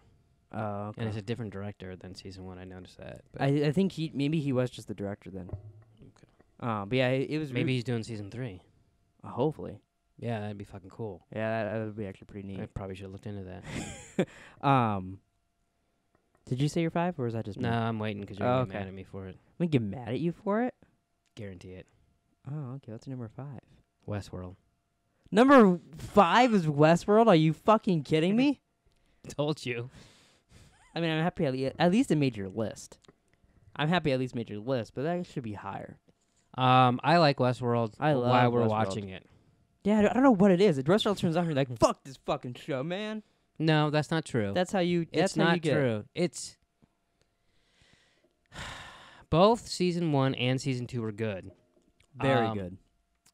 Oh, okay. And it's a different director than season 1. I noticed that. But I think maybe he was just the director then. Okay. But yeah, it was maybe he's doing season 3. hopefully. Yeah, that'd be fucking cool. Yeah, that would be actually pretty neat. I probably should have looked into that. Did you say your 5, or was that just No, me? I'm waiting because you're Oh, gonna get okay. mad at me for it. I'm gonna get mad at you for it? Guarantee it. Oh, okay. What's your number 5? Westworld. Number 5 is Westworld? Are you fucking kidding me? Told you. I mean, I'm happy at least it made your list. I'm happy at least made your list, but that should be higher. I like Westworld. I love while we're Westworld. watching it. Yeah, I don't know what it is. The Westworld turns on, you're like, fuck this fucking show, man. No, that's not true. That's how you. That's it's how you not get. true. It's both season 1 and season 2 were good. Very good.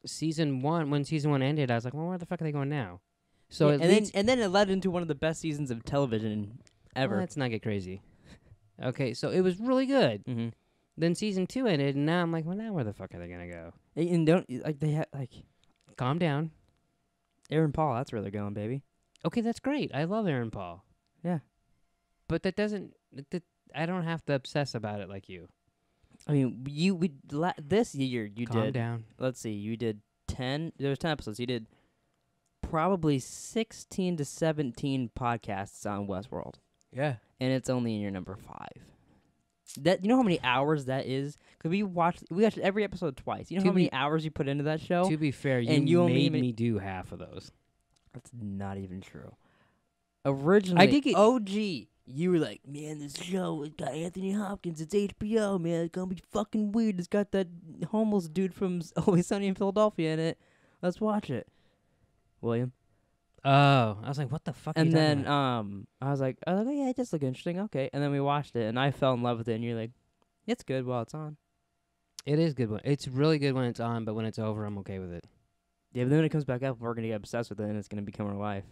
Season 1, when season 1 ended, I was like, well, where the fuck are they going now? So Yeah, it and leads, then it led into one of the best seasons of television ever. Let's not get crazy. Okay, so it was really good. Mm-hmm. Then season 2 ended, and now I'm like, well, now where the fuck are they gonna go? And don't like they have like Calm down. Aaron Paul. That's where they're going, baby. Okay, that's great. I love Aaron Paul. Yeah. But that doesn't. I don't have to obsess about it like you. I mean, this year you Calm did. down. Let's see, you did 10. There was 10 episodes. You did probably 16 to 17 podcasts on Westworld, Yeah. and it's only in your number 5. That, you know how many hours that is? Because we watched every episode twice. You know To how many be- hours you put into that show? To be fair, And you only made ma- me do half of those. That's not even true. Originally, I did get- OG. You were like, man, this show, it's got Anthony Hopkins. It's HBO, man. It's gonna be fucking weird. It's got that homeless dude from Always Sunny in Philadelphia in it. Let's watch it, William. Oh, I was like, what the fuck? And are you talking then about? I was like, oh yeah, it does look interesting. Okay. And then we watched it, and I fell in love with it. And you're like, it's good while it's on. It is good. It's really good when it's on, but when it's over, I'm okay with it. Yeah, but then when it comes back up, we're gonna get obsessed with it, and it's gonna become our life.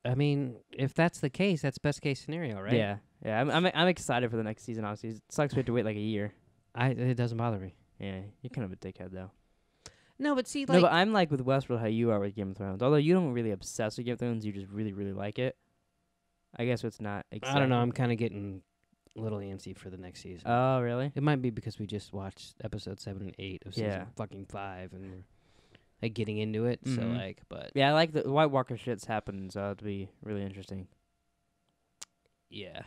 I mean, if that's the case, that's best case scenario, right? Yeah. I'm excited for the next season. Obviously, it sucks we have to wait like a year. It doesn't bother me. Yeah, you're kind of a dickhead though. No, but see, No, but I'm like with Westworld how you are with Game of Thrones. Although you don't really obsess with Game of Thrones, you just really, really like it. I guess it's not exactly. I don't know. I'm kind of getting a little antsy for the next season. Oh, really? It might be because we just watched episode 7 and 8 of season Yeah. fucking 5, and we're like getting into it. So Mhm. like, but Yeah, I like the White Walker shit's happened, so it'll be really interesting. yeah,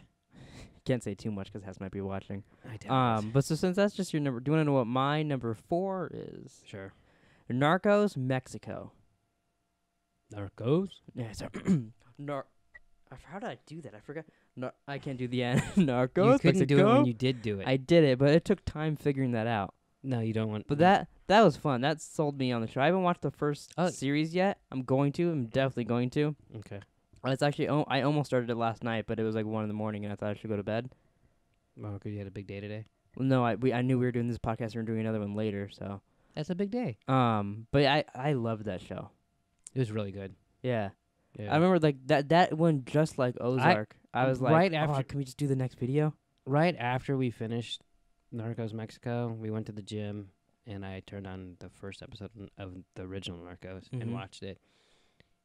Can't say too much because Hess might be watching. I doubt it. But so since that's just your number, do you want to know what my number 4 is? Sure. Narcos, Mexico. Narcos. Yeah, sorry. How did I do that? I forgot. I can't do the end. Narcos, You couldn't do it Mexico? when you did do it. I did it, but it took time figuring that out. No, you don't want. But that was fun. That sold me on the show. I haven't watched the first Oh. series yet. I'm going to. I'm definitely going to. Okay. It's actually I almost started it last night, but it was like 1 a.m, and I thought I should go to bed. Oh, because you had a big day today. Well, no, I knew we were doing this podcast. We were doing another one later, so. That's a big day. But I loved that show. It was really good. Yeah. Yeah. I remember like that one just like Ozark. I was like, right oh, after- can we just do the next video? Right after we finished Narcos Mexico, we went to the gym, and I turned on the first episode of the original Narcos Mhm. and watched it,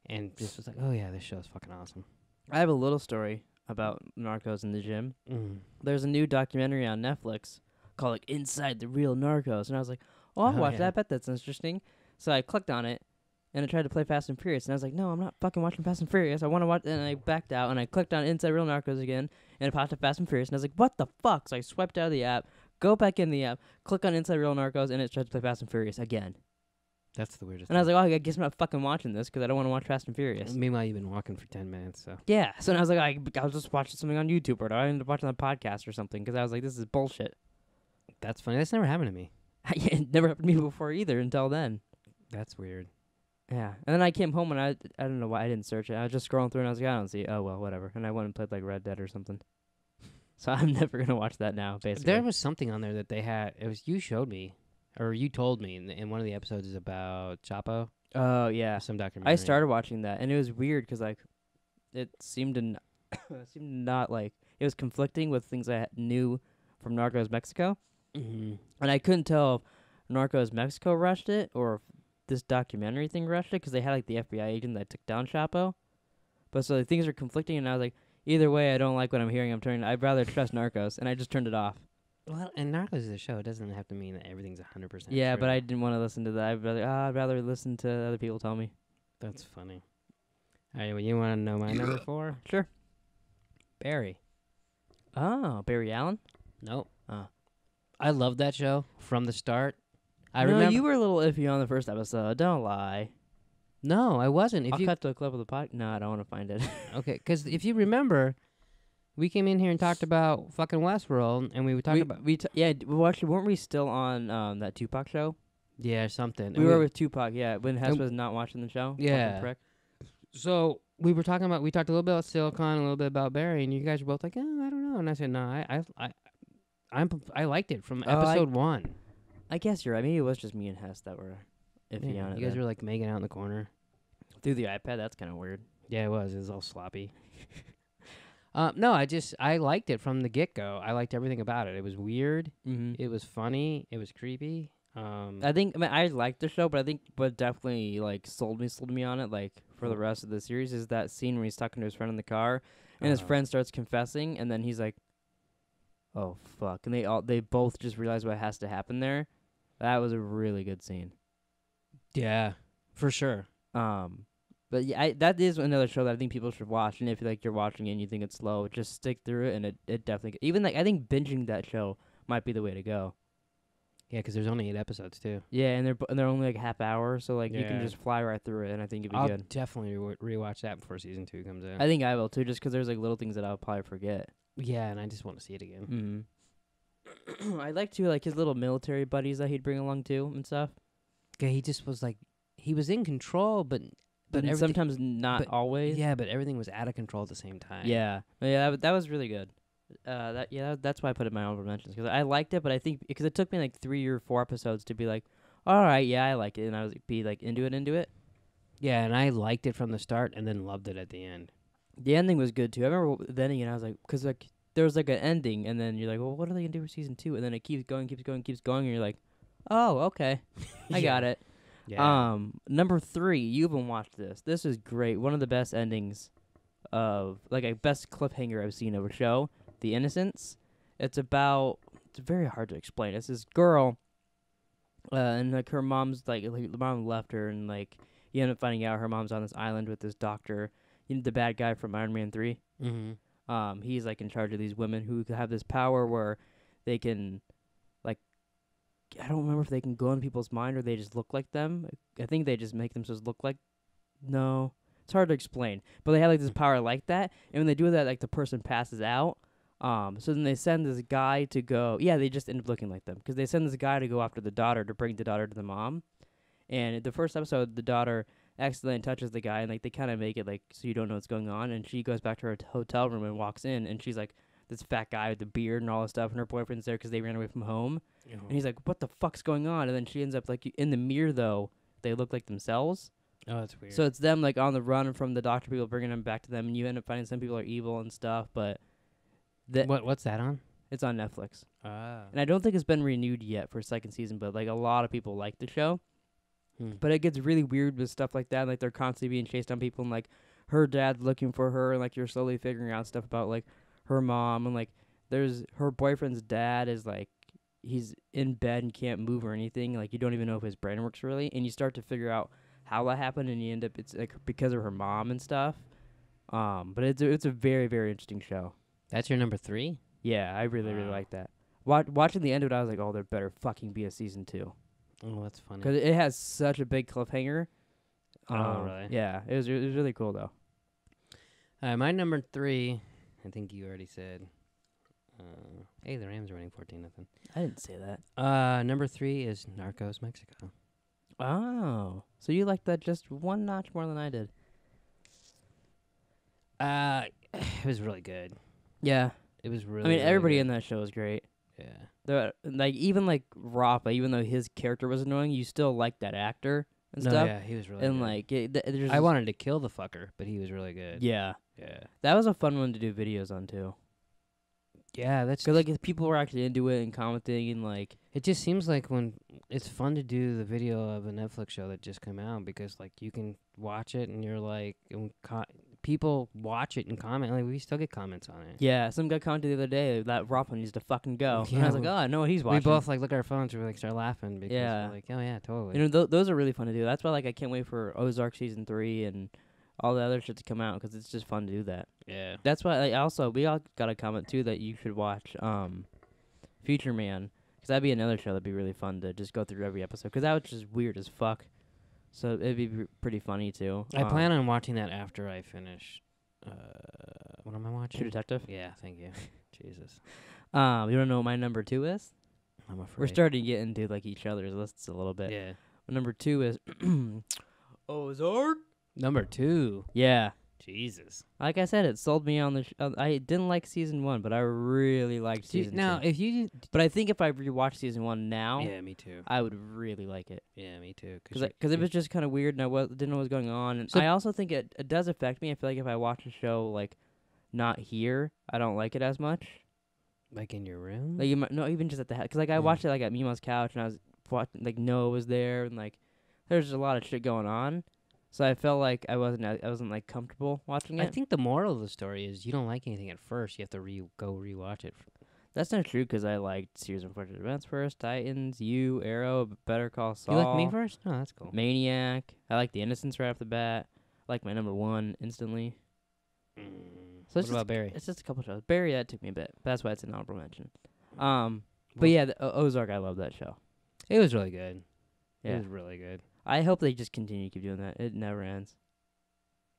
and just was like, oh yeah, this show's fucking awesome. I have a little story about Narcos in the gym. Mm. There's a new documentary on Netflix called like Inside the Real Narcos, and I was like, oh, I'll Oh, watch yeah. that. I bet that's interesting. So I clicked on it, and I tried to play Fast and Furious, and I was like, no, I'm not fucking watching Fast and Furious. I want to watch, and I backed out, and I clicked on Inside Real Narcos again, and it popped up Fast and Furious, and I was like, what the fuck? So I swiped out of the app, go back in the app, click on Inside Real Narcos, and it tried to play Fast and Furious again. That's the weirdest. And I was like, oh, I guess I'm not fucking watching this because I don't want to watch Fast and Furious. Meanwhile, you've been walking for 10 minutes, so. Yeah. So I was like, I'll just watch something on YouTube, or I ended up watching a podcast or something because I was like, this is bullshit. That's funny. That's never happened to me. It never happened to me before either until then. That's weird. Yeah. And then I came home and I don't know why I didn't search it. I was just scrolling through and I was like, I don't see it. Oh, well, whatever. And I went and played like Red Dead or something. So I'm never going to watch that now, basically. There was something on there that they had. It was you showed me, or you told me, in one of the episodes is about Chapo. Oh, yeah. Some documentary. I started watching that and it was weird because like it seemed to not like it was conflicting with things I knew from Narcos Mexico. Mm-hmm. And I couldn't tell if Narcos Mexico rushed it or if this documentary thing rushed it because they had like the FBI agent that took down Chapo. But so things are conflicting, and I was like, either way, I don't like what I'm hearing. I'd rather trust Narcos, and I just turned it off. Well, and Narcos is a show. It doesn't have to mean that everything's 100%. Yeah, true. but I didn't want to listen to that. I'd rather listen to other people tell me. That's funny. All right, well, you want to know my number 4? Sure. Barry. Oh, Barry Allen? Nope. Oh. I love that show from the start. I No, remember. you were a little iffy on the first episode. Don't lie. No, I wasn't. If I'll you cut to a clip of the podcast. No, I don't want to find it. Okay, because if you remember, we came in here and talked about fucking Westworld, and we were talking about well, actually, weren't we still on that Tupac show? something. We were with Tupac, yeah, when Hess and- was not watching the show. Yeah. Fucking prick. So we were talking about. We talked a little bit about Silicon, a little bit about Barry, and you guys were both like, "Oh, I don't know." And I said, "No, I liked it from episode 1." I guess you're right. Maybe it was just me and Hess that were iffy Yeah, on it. you guys then. were like making out in the corner. Through the iPad. That's kind of weird. Yeah, it was. It was all sloppy. No, I liked it from the get go. I liked everything about it. It was weird. Mm-hmm. It was funny. It was creepy. I liked the show, but I think what definitely like sold me on it, like for the rest of the series, is that scene where he's talking to his friend in the car, and his friend starts confessing, and then he's like, "Oh fuck!" And they both just realize what has to happen there. That was a really good scene. Yeah, for sure. But yeah, that is another show that I think people should watch. And if like you're watching it and you think it's slow, just stick through it, and it definitely even like I think binging that show might be the way to go. Yeah, because there's only 8 episodes too. Yeah, and they're only like half hour, so like you can Yeah. just fly right through it, and I think it'd be I'll good. definitely rewatch that before season 2 comes out. I think I will too, just 'cause there's like little things that I'll probably forget. Yeah, and I just want to see it again. Mm-hmm. I like to like his little military buddies that he'd bring along too and stuff. Okay, he just was like, he was in control, but everything, sometimes not but- always. yeah, but everything was out of control at the same time. Yeah. That was really good. That's why I put it in my honorable mentions, because I liked it, but I think because it took me like 3 or 4 episodes to be like, all right, yeah, I like it, and I was be like into it. Yeah, and I liked it from the start and then loved it at the end. The ending was good too. I remember the ending, and I was like, because like there was like an ending, and then you're like, well, what are they gonna do for season 2? And then it keeps going, and you're like, oh, okay, I got it. Yeah. Number 3, you haven't watched this. This is great. One of the best endings of like a best cliffhanger I've seen of a show. The Innocents. It's very hard to explain. It's this girl, and like her mom's like the mom left her, and like you end up finding out her mom's on this island with this doctor, the bad guy from Iron Man 3. Mm-hmm. He's like in charge of these women who have this power where they can, like, I don't remember if they can go in people's mind or they just look like them. I think they just make themselves look like. No, it's hard to explain. But they have like this power like that, and when they do that, like the person passes out. So then they send this guy to go. Yeah, they just end up looking like them because they send this guy to go after the daughter to bring the daughter to the mom. And the first episode, the daughter accidentally touches the guy, and like they kind of make it like so you don't know what's going on. And she goes back to her hotel room and walks in, and she's like this fat guy with the beard and all this stuff, and her boyfriend's there because they ran away from home. And he's like, "What the fuck's going on?" And then she ends up like in the mirror though, they look like themselves. Oh, that's weird. So it's them like on the run from the doctor people bringing them back to them, and you end up finding some people are evil and stuff, but. What's that on? It's on Netflix. Ah. And I don't think it's been renewed yet for a second season, but like a lot of people like the show. But it gets really weird with stuff like that. Like they're constantly being chased down people, and like her dad's looking for her, and like you're slowly figuring out stuff about like her mom, and like there's her boyfriend's dad is like he's in bed and can't move or anything. Like you don't even know if his brain works really, and you start to figure out how that happened, and you end up it's like because of her mom and stuff. But it's a very, very interesting show. That's your number 3? Yeah, I really Wow. like that. Watching the end of it, I was like, oh, there better fucking be a season 2. Oh, that's funny. Because it has such a big cliffhanger. Oh, really? Yeah, it was really cool, though. My number 3, I think you already said. Hey, the Rams are winning 14-0. I didn't say that. Number 3 is Narcos Mexico. Oh. So you liked that just one notch more than I did. It was really good. Yeah. It was really. I mean, really everybody good. in that show is great. Yeah. Like, even, like, Rafa, even though his character was annoying, you still liked that actor and No, stuff. yeah, he was really And, good. like, there's I wanted to kill the fucker, but he was really good. Yeah. Yeah. That was a fun one to do videos on, too. Yeah, that's Because, like, if people were actually into it and commenting and, like... It just seems like when it's fun to do the video of a Netflix show that just came out because like you can watch it and you're like people watch it and comment. Like we still get comments on it. Yeah, some guy commented the other day that Rothman needs to fucking go. And Yeah, I was like, oh, I know what he's We watching. both like look at our phones and we like start laughing because Yeah. we're like, oh yeah, totally. You know, those are really fun to do. That's why like I can't wait for Ozark season 3 and all the other shit to come out because it's just fun to do that. yeah. That's why we all got a comment too that you should watch Future Man because that'd be another show that'd be really fun to just go through every episode because that was just weird as fuck. So it'd be pretty funny too. I plan on watching that after I finish. What am I watching? True Detective. Yeah, thank you. Jesus. You want to know what my number 2 is? I'm afraid. We're starting to get into like each other's lists a little bit. Yeah. My number 2 is Ozark. Number 2. Yeah. Jesus. Like I said, it sold me on the. I didn't like season 1, but I really liked season 2. Now, if you But I think if I rewatch season 1 now, yeah, me too. I would really like it. Yeah, me too. Because it was just kind of weird, and I didn't know what was going on. And So- I also think it does affect me. I feel like if I watch a show like not here, I don't like it as much. like in your room. Like no, even just at the house. Because like I watched it like at Mima's couch, and I was watching like Noah was there, and like there's a lot of shit going on. So I felt like I wasn't like comfortable watching it. I think the moral of the story is you don't like anything at first. You have to go rewatch it. That's not true because I liked Series of Unfortunate Events first, Titans, Arrow, Better Call Saul. You like me first? Oh, that's cool. Maniac. I like The Innocents right off the bat. I like my number 1 instantly. So What it's about just, Barry? It's just a couple shows. Barry, that took me a bit. That's why it's an honorable mention. But yeah, Ozark, I love that show. It was really good. Yeah. It was really good. I hope they just continue to keep doing that. It never ends.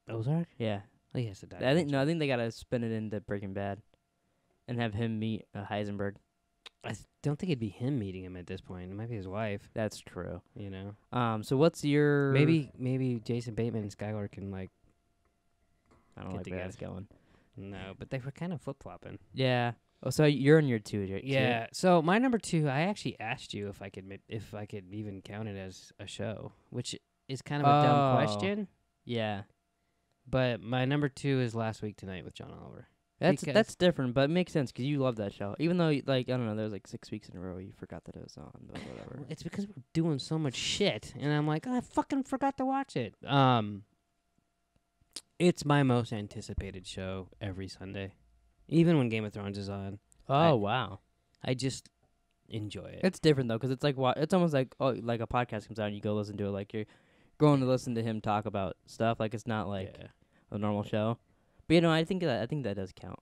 Ozark? Yeah. Oh, he has to die. I think they gotta spin it into Breaking Bad, and have him meet Heisenberg. I don't think it'd be him meeting him at this point. It might be his wife. That's true. You know. So what's your Maybe Jason Bateman and Skylar can like. I don't get like where that's together. going. No, but they were kind of flip flopping. Yeah. Oh, so you're on your 2, right? Yeah. So my number 2, I actually asked you if I could even count it as a show, which is kind of a dumb question. Yeah. But my number 2 is Last Week Tonight with John Oliver. That's different, but it makes sense because you love that show. Even though, like, I don't know, there was like 6 weeks in a row you forgot that it was on, but whatever. It's because we're doing so much shit, and I'm like, I fucking forgot to watch it. It's my most anticipated show every Sunday, even when Game of Thrones is on. Oh, wow. I just enjoy it. It's different, though, because it's like it's almost like like a podcast comes out and you go listen to it. Like, you're going to listen to him talk about stuff. Like, it's not like a normal show. But, you know, I think that does count.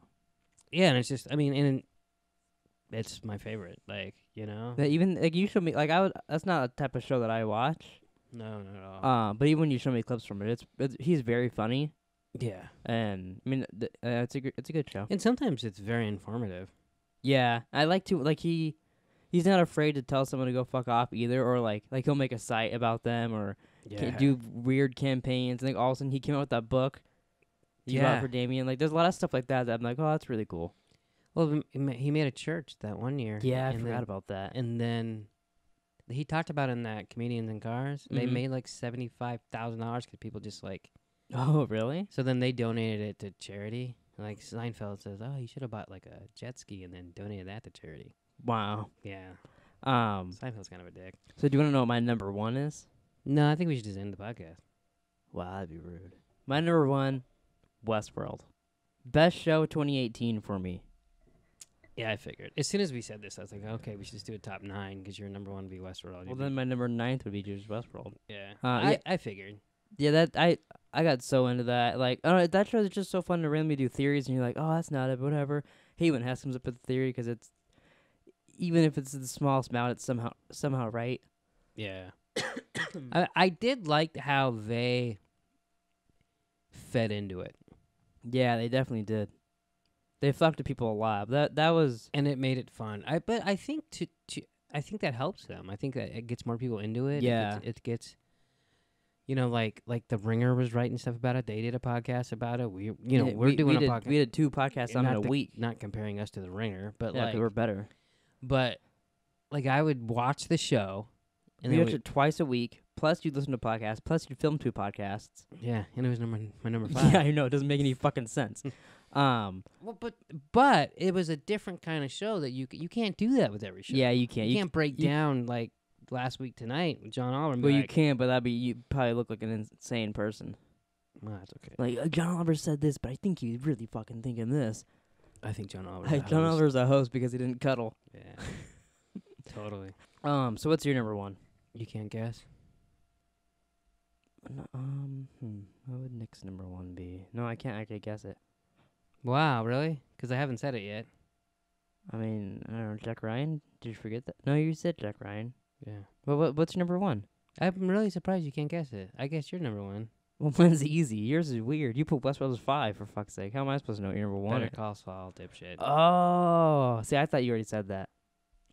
Yeah, and it's just, I mean, and it's my favorite. Like, you know? That even, like, you showed me, like, that's not a type of show that I watch. No, not at all. But even when you show me clips from it, he's very funny. Yeah. And, I mean, it's a good show. And sometimes it's very informative. Yeah, I like to like he's not afraid to tell someone to go fuck off either, or like he'll make a site about them or do weird campaigns. And like all of a sudden he came out with that book. He bought for Damien. Like there's a lot of stuff like that I'm like, oh, that's really cool. Well, he made a church that one year. Yeah, I forgot about that. And then he talked about in that Comedians in Cars, they made like $75,000 because people just like. Oh, really? So then they donated it to charity. Like Seinfeld says, oh, you should have bought like a jet ski and then donated that to charity. Wow. Yeah. Seinfeld's kind of a dick. So do you want to know what my number 1 is? No, I think we should just end the podcast. Wow, that'd be rude. My number 1, Westworld. Best show 2018 for me. Yeah, I figured. As soon as we said this, I was like, okay, we should just do a top 9 because your number 1 would be Westworld. Well, then my number 9 would be just Westworld. Yeah. Yeah. I figured. Yeah, that I got so into that. Like, I don't know, that show is just so fun to randomly do theories, and you're like, oh, that's not it, but whatever. Hey, when Hess comes up with a theory, because it's even if it's the smallest amount, it's somehow right. Yeah. I did like how they fed into it. Yeah, they definitely did. They fucked with people a lot. That was, and it made it fun. But I think I think that helps them. I think that it gets more people into it. Yeah. It gets. You know, like The Ringer was writing stuff about it. They did a podcast about it. We're doing a podcast. We did 2 podcasts on it a week. Not comparing us to The Ringer, but yeah, 'cause we're better. But like I would watch the show, and we then watch it twice a week. Plus, you'd listen to podcasts. Plus, you'd film 2 podcasts. Yeah, and it was my number 5. Yeah, I know. It doesn't make any fucking sense. Well, but it was a different kind of show that you can't do that with every show. Yeah, you can't. You can't break down like Last Week Tonight with John Oliver. Well, you can, but you probably look like an insane person. Well, that's okay. Like John Oliver said this, but I think he's really fucking thinking this. I think John Oliver's John Oliver's a host because he didn't cuddle. Yeah. Totally. So what's your number one? You can't guess? What would Nick's number one be? No, I can't actually guess it. Wow, really? Because I haven't said it yet. I mean, I don't know, Jack Ryan? Did you forget that? No, you said Jack Ryan. Yeah. Well, what's your number one? I'm really surprised you can't guess it. I guess you're number one. Well, mine's easy. Yours is weird. You put Westworld as 5, for fuck's sake. How am I supposed to know what your number one Better is? Call Saul, dipshit. Oh, see, I thought you already said that.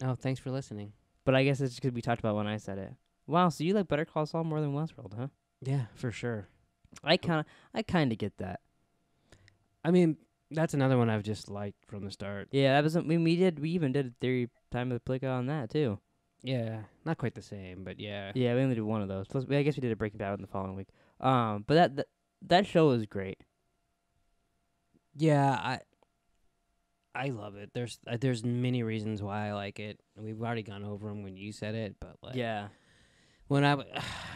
Oh, thanks for listening. But I guess it's just because we talked about when I said it. Wow, so you like Better Call Saul more than Westworld, huh? Yeah, for sure. I kind of get that. I mean, that's another one I've just liked from the start. Yeah, that was. We even did a theory time of the Pleeka on that too. Yeah, not quite the same, but yeah. Yeah, we only did one of those. Plus, I guess we did a Breaking Bad in the following week. But that show is great. Yeah, I love it. There's many reasons why I like it. We've already gone over them when you said it, but like Yeah. when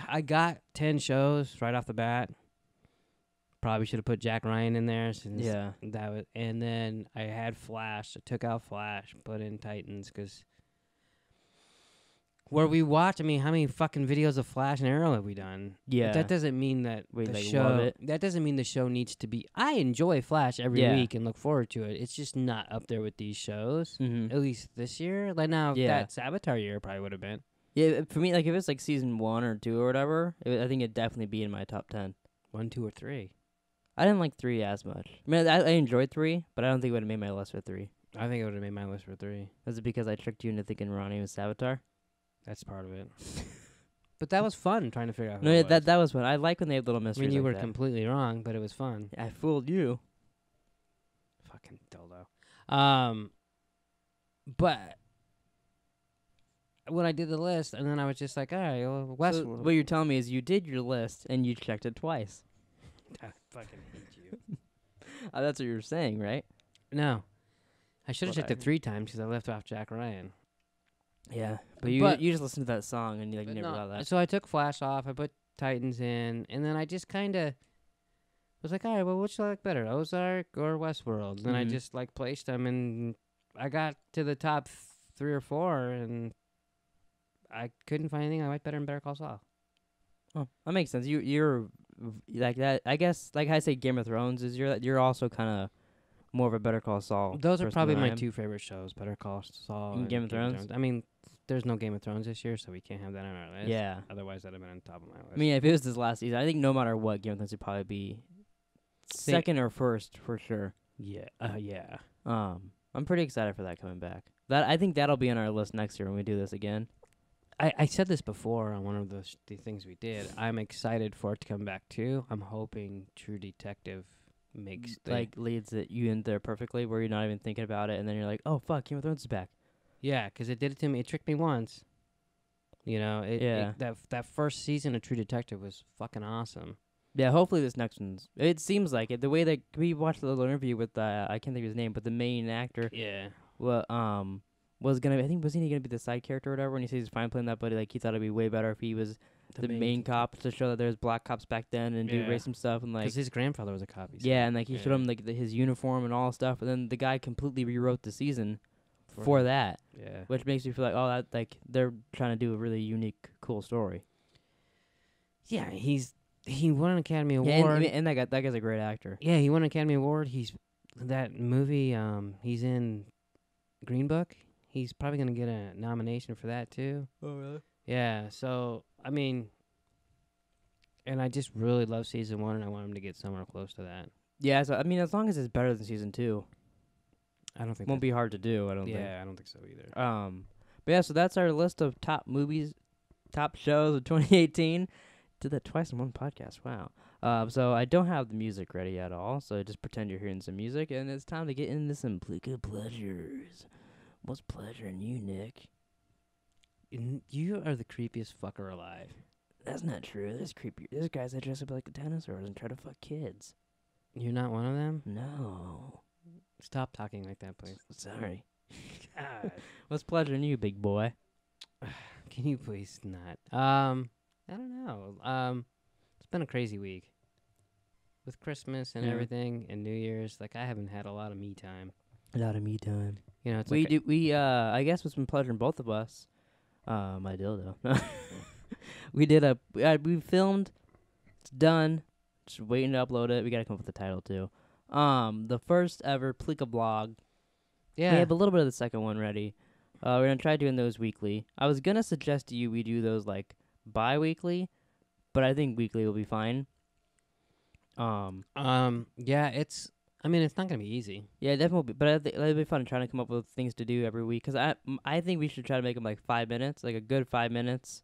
I got 10 shows right off the bat. Probably should have put Jack Ryan in there since that was, and then I had Flash. I took out Flash, put in Titans because where we watch. I mean, how many fucking videos of Flash and Arrow have we done? Yeah. But that doesn't mean that We, the like, show. love it. That doesn't mean the show needs to be. I enjoy Flash every week and look forward to it. It's just not up there with these shows. Mm-hmm. At least this year. Like now, that Saboteur year probably would have been. Yeah, for me, like if it's like season 1 or 2 or whatever, I think it'd definitely be in my top 10. 1, 2, or 3. I didn't like 3 as much. I mean, I enjoyed 3, but I don't think it would have made my list for 3. I think it would have made my list for 3. Was it because I tricked you into thinking Ronnie was Saboteur? That's part of it. But that was fun trying to figure out who No, it yeah, was. that was fun. I like when they have little I mysteries. mean, you like were that. completely wrong, but it was fun. I fooled you. Fucking dildo. But when I did the list, and then I was just like, all right, well, So Westworld. what you're telling me is you did your list and you checked it twice. I fucking hate you. That's what you're saying, right? No. I should have What checked it 3 times because I left off Jack Ryan. Yeah, but you just listened to that song and you But never no, thought that. So I took Flash off, I put Titans in, and then I just kind of was like, all right, well, which do I like better, Ozark or Westworld? And I Mhm. just, like, placed them, and I got to the top 3 or 4, and I couldn't find anything I liked better than Better Call Saul. Oh, that makes sense. You're like that. I guess like I say, Game of Thrones is you're also kind of more of a Better Call Saul. Those are person probably than I my am. 2 favorite shows, Better Call Saul And and Game of Thrones? I mean, there's no Game of Thrones this year, so we can't have that on our list. Yeah. Otherwise, that'd have been on top of my list. I mean, if it was this last season, I think no matter what, Game of Thrones would probably be second or first for sure. yeah. Yeah. I'm pretty excited for that coming back. I think that'll be on our list next year when we do this again. I said this before on one of the things we did. I'm excited for it to come back, too. I'm hoping True Detective makes Leads it you in there perfectly, where you're not even thinking about it, and then you're like, oh fuck, Game of Thrones is back. Yeah, because it did it to me. It tricked me once. You know, that first season of True Detective was fucking awesome. Yeah, hopefully this next one's. It seems like it. The way that we watched the little interview with I can't think of his name, but the main actor. Yeah. Well, was gonna. I think wasn't he gonna be the side character or whatever? When he says he's fine playing that, but like he thought it'd be way better if he was the main cop to show that there's black cops back then and do racist stuff and like. Because his grandfather was a cop. Yeah, and like he showed him like his uniform and all stuff, and then the guy completely rewrote the season for that. Yeah. Which makes me feel like, oh, that like they're trying to do a really unique, cool story. Yeah, he won an Academy Award. Yeah, and that guy's a great actor. Yeah, he won an Academy Award. He's that movie. He's in Green Book. He's probably gonna get a nomination for that too. Oh really? Yeah. So I mean, and I just really love season 1, and I want him to get somewhere close to that. Yeah, so I mean, as long as it's better than season 2, I don't think won't be hard to do. I don't think. Yeah, I don't think so either. But yeah, so that's our list of top movies, top shows of 2018. Did that twice in one podcast. Wow. So I don't have the music ready at all, so just pretend you're hearing some music, and it's time to get into some Pleekas Pleasures. What's pleasuring you, Nick? You are the creepiest fucker alive. That's not true. There's guys that dress up like dinosaurs and try to fuck kids. You're not one of them? No. Stop talking like that, please. Sorry. God. What's pleasuring you, big boy? Can you please not? I don't know. It's been a crazy week. with Christmas and Yeah. everything and New Year's, like I haven't had a lot of me time. A lot of me time. You know, it's We like do. I guess what's been pleasuring both of us. My dildo. We filmed. It's done. Just waiting to upload it. We gotta come up with a title too. The first ever Pleeka blog. yeah. We have a little bit of the second one ready. We're gonna try doing those weekly. I was gonna suggest to you we do those like bi-weekly, but I think weekly will be fine. Yeah, I mean, it's not gonna be easy. Yeah, definitely. Will be, but I think it'll be fun trying to come up with things to do every week. 'Cause I think we should try to make them like 5 minutes, like a good 5 minutes,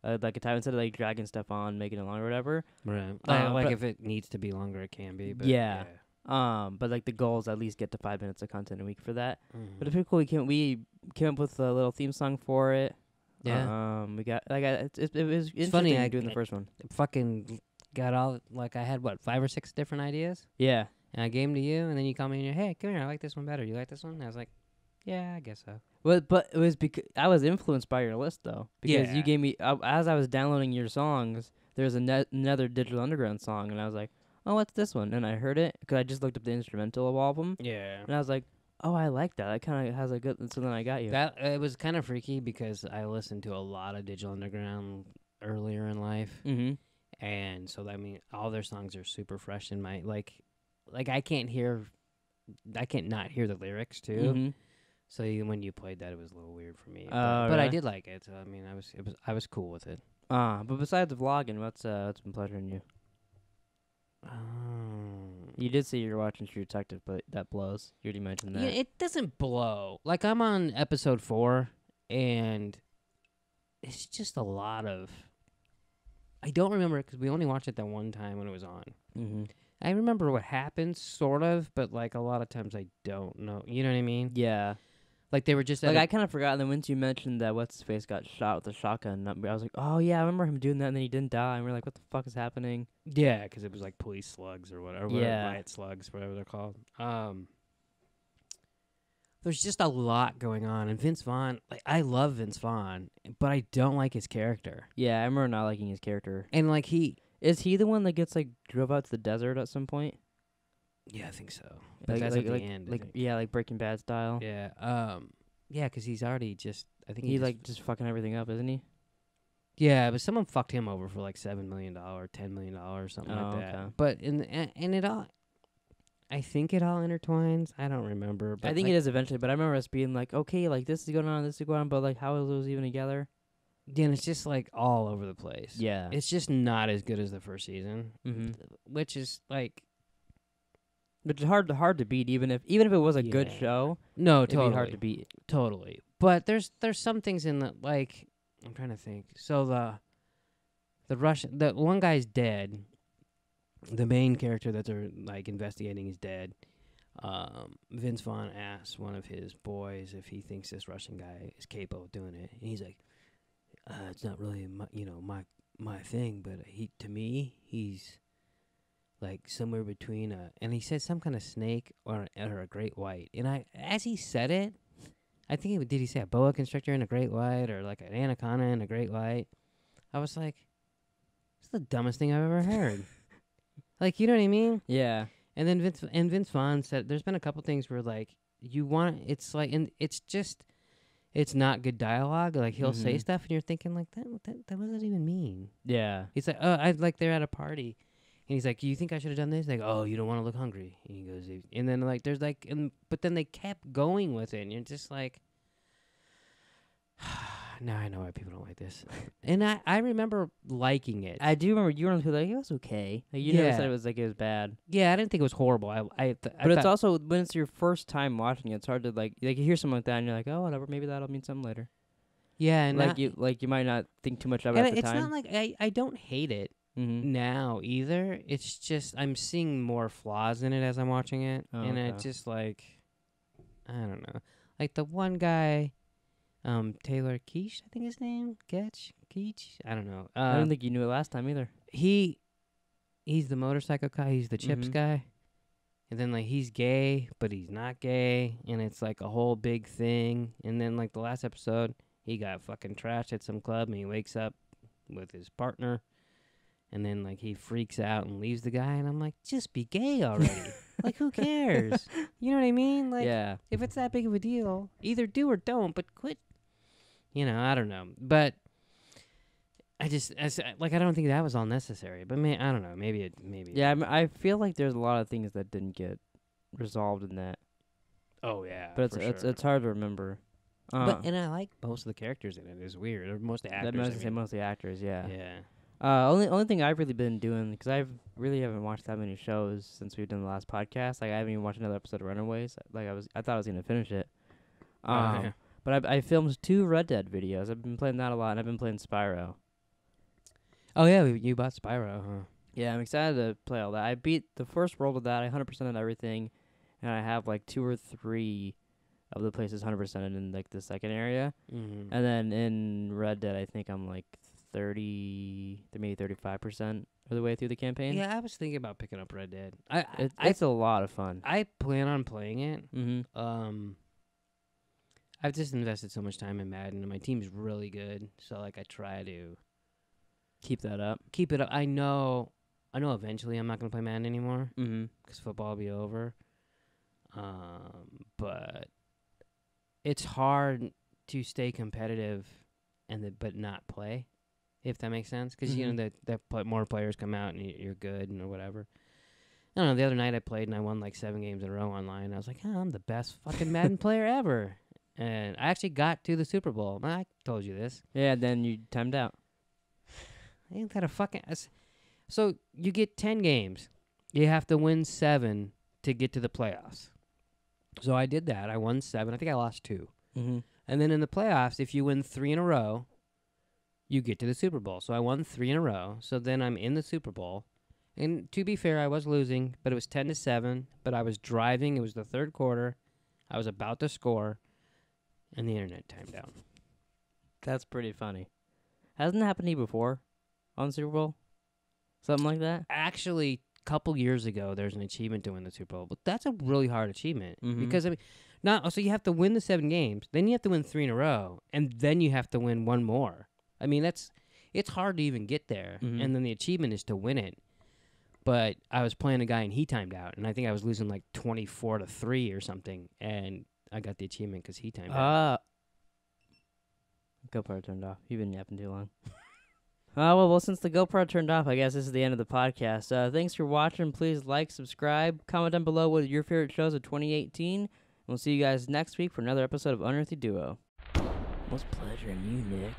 like a time instead of like dragging stuff on, making it longer, or whatever. Right. Like Like if it needs to be longer, it can be. But Yeah. But like the goal is at least get to 5 minutes of content a week for that. Mhm. But it's pretty cool. We came up with a little theme song for it. Yeah. We got like it was interesting funny, doing the first one. Fucking got all like I had 5 or 6 different ideas, Yeah. and I gave them to you, and then you called me and you're, hey, come here, I like this one better. You like this one? And I was like, yeah, I guess so. Well, but it was because I was influenced by your list though, because Yeah. you gave me as I was downloading your songs. There's another Digital Underground song, and I was like, oh, what's this one? And I heard it because I just looked up the instrumental of all of them, Yeah. and I was like, oh, I like that. That kind of has a good. So then I got you. That it was kind of freaky because I listened to a lot of Digital Underground earlier in life, Mm-hmm. and so I mean, all their songs are super fresh in my like I can't not hear the lyrics too. Mm-hmm. So when you played that, it was a little weird for me. Oh, But I really? did like it. So I mean, I was cool with it. But besides the vlogging, what's been pleasuring you? You did say you were watching True Detective, but that blows. You already mentioned that. Yeah, it doesn't blow. Like I'm on episode 4, and it's just a lot of. I don't remember because we only watched it that one time when it was on. Mm-hmm. I remember what happened, sort of, but like a lot of times I don't know. You know what I mean? Yeah. Like they were just Like I kind of forgot. And then once you mentioned that what's his face got shot with a shotgun, I was like, oh yeah, I remember him doing that, and then he didn't die. And we're like, what the fuck is happening? yeah, because it was like police slugs or whatever, Yeah. riot slugs, whatever they're called. There's just a lot going on, and Vince Vaughn. Like I love Vince Vaughn, but I don't like his character. Yeah, I remember not liking his character. And like Is he the one that gets like drove out to the desert at some point? yeah, I think so. But Like that's like at like, the end. I like think. yeah, like Breaking Bad style. Yeah. Yeah, because he's already just. I think He he like just fucking everything up, isn't he? Yeah, but someone fucked him over for like $7 million, $10 million, something Oh, like that. okay. But and it all. I think it all intertwines. I don't remember. But I think like, it is eventually, but I remember us being like, okay, like this is going on, this is going on, but like how are those even together? Yeah, and it's just like all over the place. Yeah. It's just not as good as the first season, Mm-hmm. which is like Which is hard to beat, even if it was a good Yeah. show. no, It'd totally be hard to beat. Totally. But there's some things in the like I'm trying to think. So the one guy's dead. The main character that they're like investigating is dead. Vince Vaughn asks one of his boys if he thinks this Russian guy is capable of doing it, and he's like, "It's not really my thing, but he's like somewhere between and he said some kind of snake or a great white." And as he said it, I think did he say a boa constrictor and a great white or like an anaconda and a great white? I was like, "It's the dumbest thing I've ever heard." Like, you know what I mean? Yeah. And then Vince Vaughn said there's been a couple things where like you want it's like and it's not good dialogue. Like he'll say Mhm. stuff and you're thinking like that what does that even mean? Yeah. He's like, oh, I like they're at a party, and he's like, you think I should have done this? Like, oh, you don't want to look hungry. And he goes, and then like there's like, but then they kept going with it, and you're just like, now I know why people don't like this. And I remember liking it. I do remember you were like, it was okay. Like, you never Yeah. said it was bad. Yeah, I didn't think it was horrible. But it's also when it's your first time watching it, it's hard to like you hear something like that and you're like, oh, whatever, maybe that'll mean something later. yeah, and You might not think too much of it and at the it's time. not like I don't hate it Mm-hmm. now either. It's just I'm seeing more flaws in it as I'm watching it, Oh, and okay. it's just like I don't know. Like the one guy, Taylor Keech, I think his name, Keech. I don't know. I don't think you knew it last time either. He's the motorcycle guy. He's the chips Mhm. guy, and then like he's gay, but he's not gay, and it's like a whole big thing. And then like the last episode, he got fucking trashed at some club, and he wakes up with his partner, And then, like, he freaks out and leaves the guy, and I'm like, just be gay already. Like, who cares? You know what I mean? Like, yeah. if it's that big of a deal, either do or don't, but quit. You know, I don't know. But I don't think that was all necessary. But I don't know. Maybe. Yeah, I feel like there's a lot of things that didn't get resolved in that. Oh, yeah. But for it's hard to remember. And I like most of the characters in it. It's weird. Or most of the actors. Most of the actors, yeah. Yeah. Only thing I've really been doing, because I really haven't watched that many shows since we've done the last podcast. Like, I haven't even watched another episode of Runaways. Like, I thought I was gonna finish it. Yeah. But I filmed 2 Red Dead videos. I've been playing that a lot, and I've been playing Spyro. Oh, yeah. You bought Spyro, huh? Yeah, I'm excited to play all that. I beat the first world of that. I 100%ed everything, and I have like 2 or 3 of the places 100%ed in like the second area. Mm-hmm. And then in Red Dead, I think I'm like 30, maybe 35% of the way through the campaign. Yeah, I was thinking about picking up Red Dead. It's a lot of fun. I plan on playing it. Mm-hmm. I've just invested so much time in Madden, and my team's really good. So, like, I try to Keep that up. keep it up. I know eventually I'm not going to play Madden anymore Mm-hmm. because football will be over. But it's hard to stay competitive but not play, if that makes sense. Because, you know, more players come out and you're good and or whatever. I don't know. The other night I played and I won like 7 games in a row online. I was like, I'm the best fucking Madden player ever. And I actually got to the Super Bowl. I told you this. Yeah, then you timed out. Ain't that a fucking... So you get 10 games. You have to win 7 to get to the playoffs. So I did that. I won 7. I think I lost 2. Mm-hmm. And then in the playoffs, if you win 3 in a row, you get to the Super Bowl. So I won 3 in a row. So then I'm in the Super Bowl. And to be fair, I was losing, but it was 10-7. But I was driving. It was the third quarter. I was about to score. And the internet timed out. That's pretty funny. Hasn't that happened to you before on Super Bowl? Something like that? Actually, a couple years ago, there's an achievement to win the Super Bowl. But that's a really hard achievement. Mm-hmm. Because, I mean, so you have to win the 7 games. Then you have to win 3 in a row. And then you have to win 1 more. I mean, it's hard to even get there. Mm-hmm. And then the achievement is to win it. But I was playing a guy, and he timed out. And I think I was losing like 24-3 or something. And I got the achievement because he timed out. GoPro turned off. You've been yapping too long. Well, since the GoPro turned off, I guess this is the end of the podcast. Thanks for watching. Please like, subscribe, comment down below what your favorite shows of 2018. And we'll see you guys next week for another episode of Unearthly Duo. What's pleasure in you, Nick?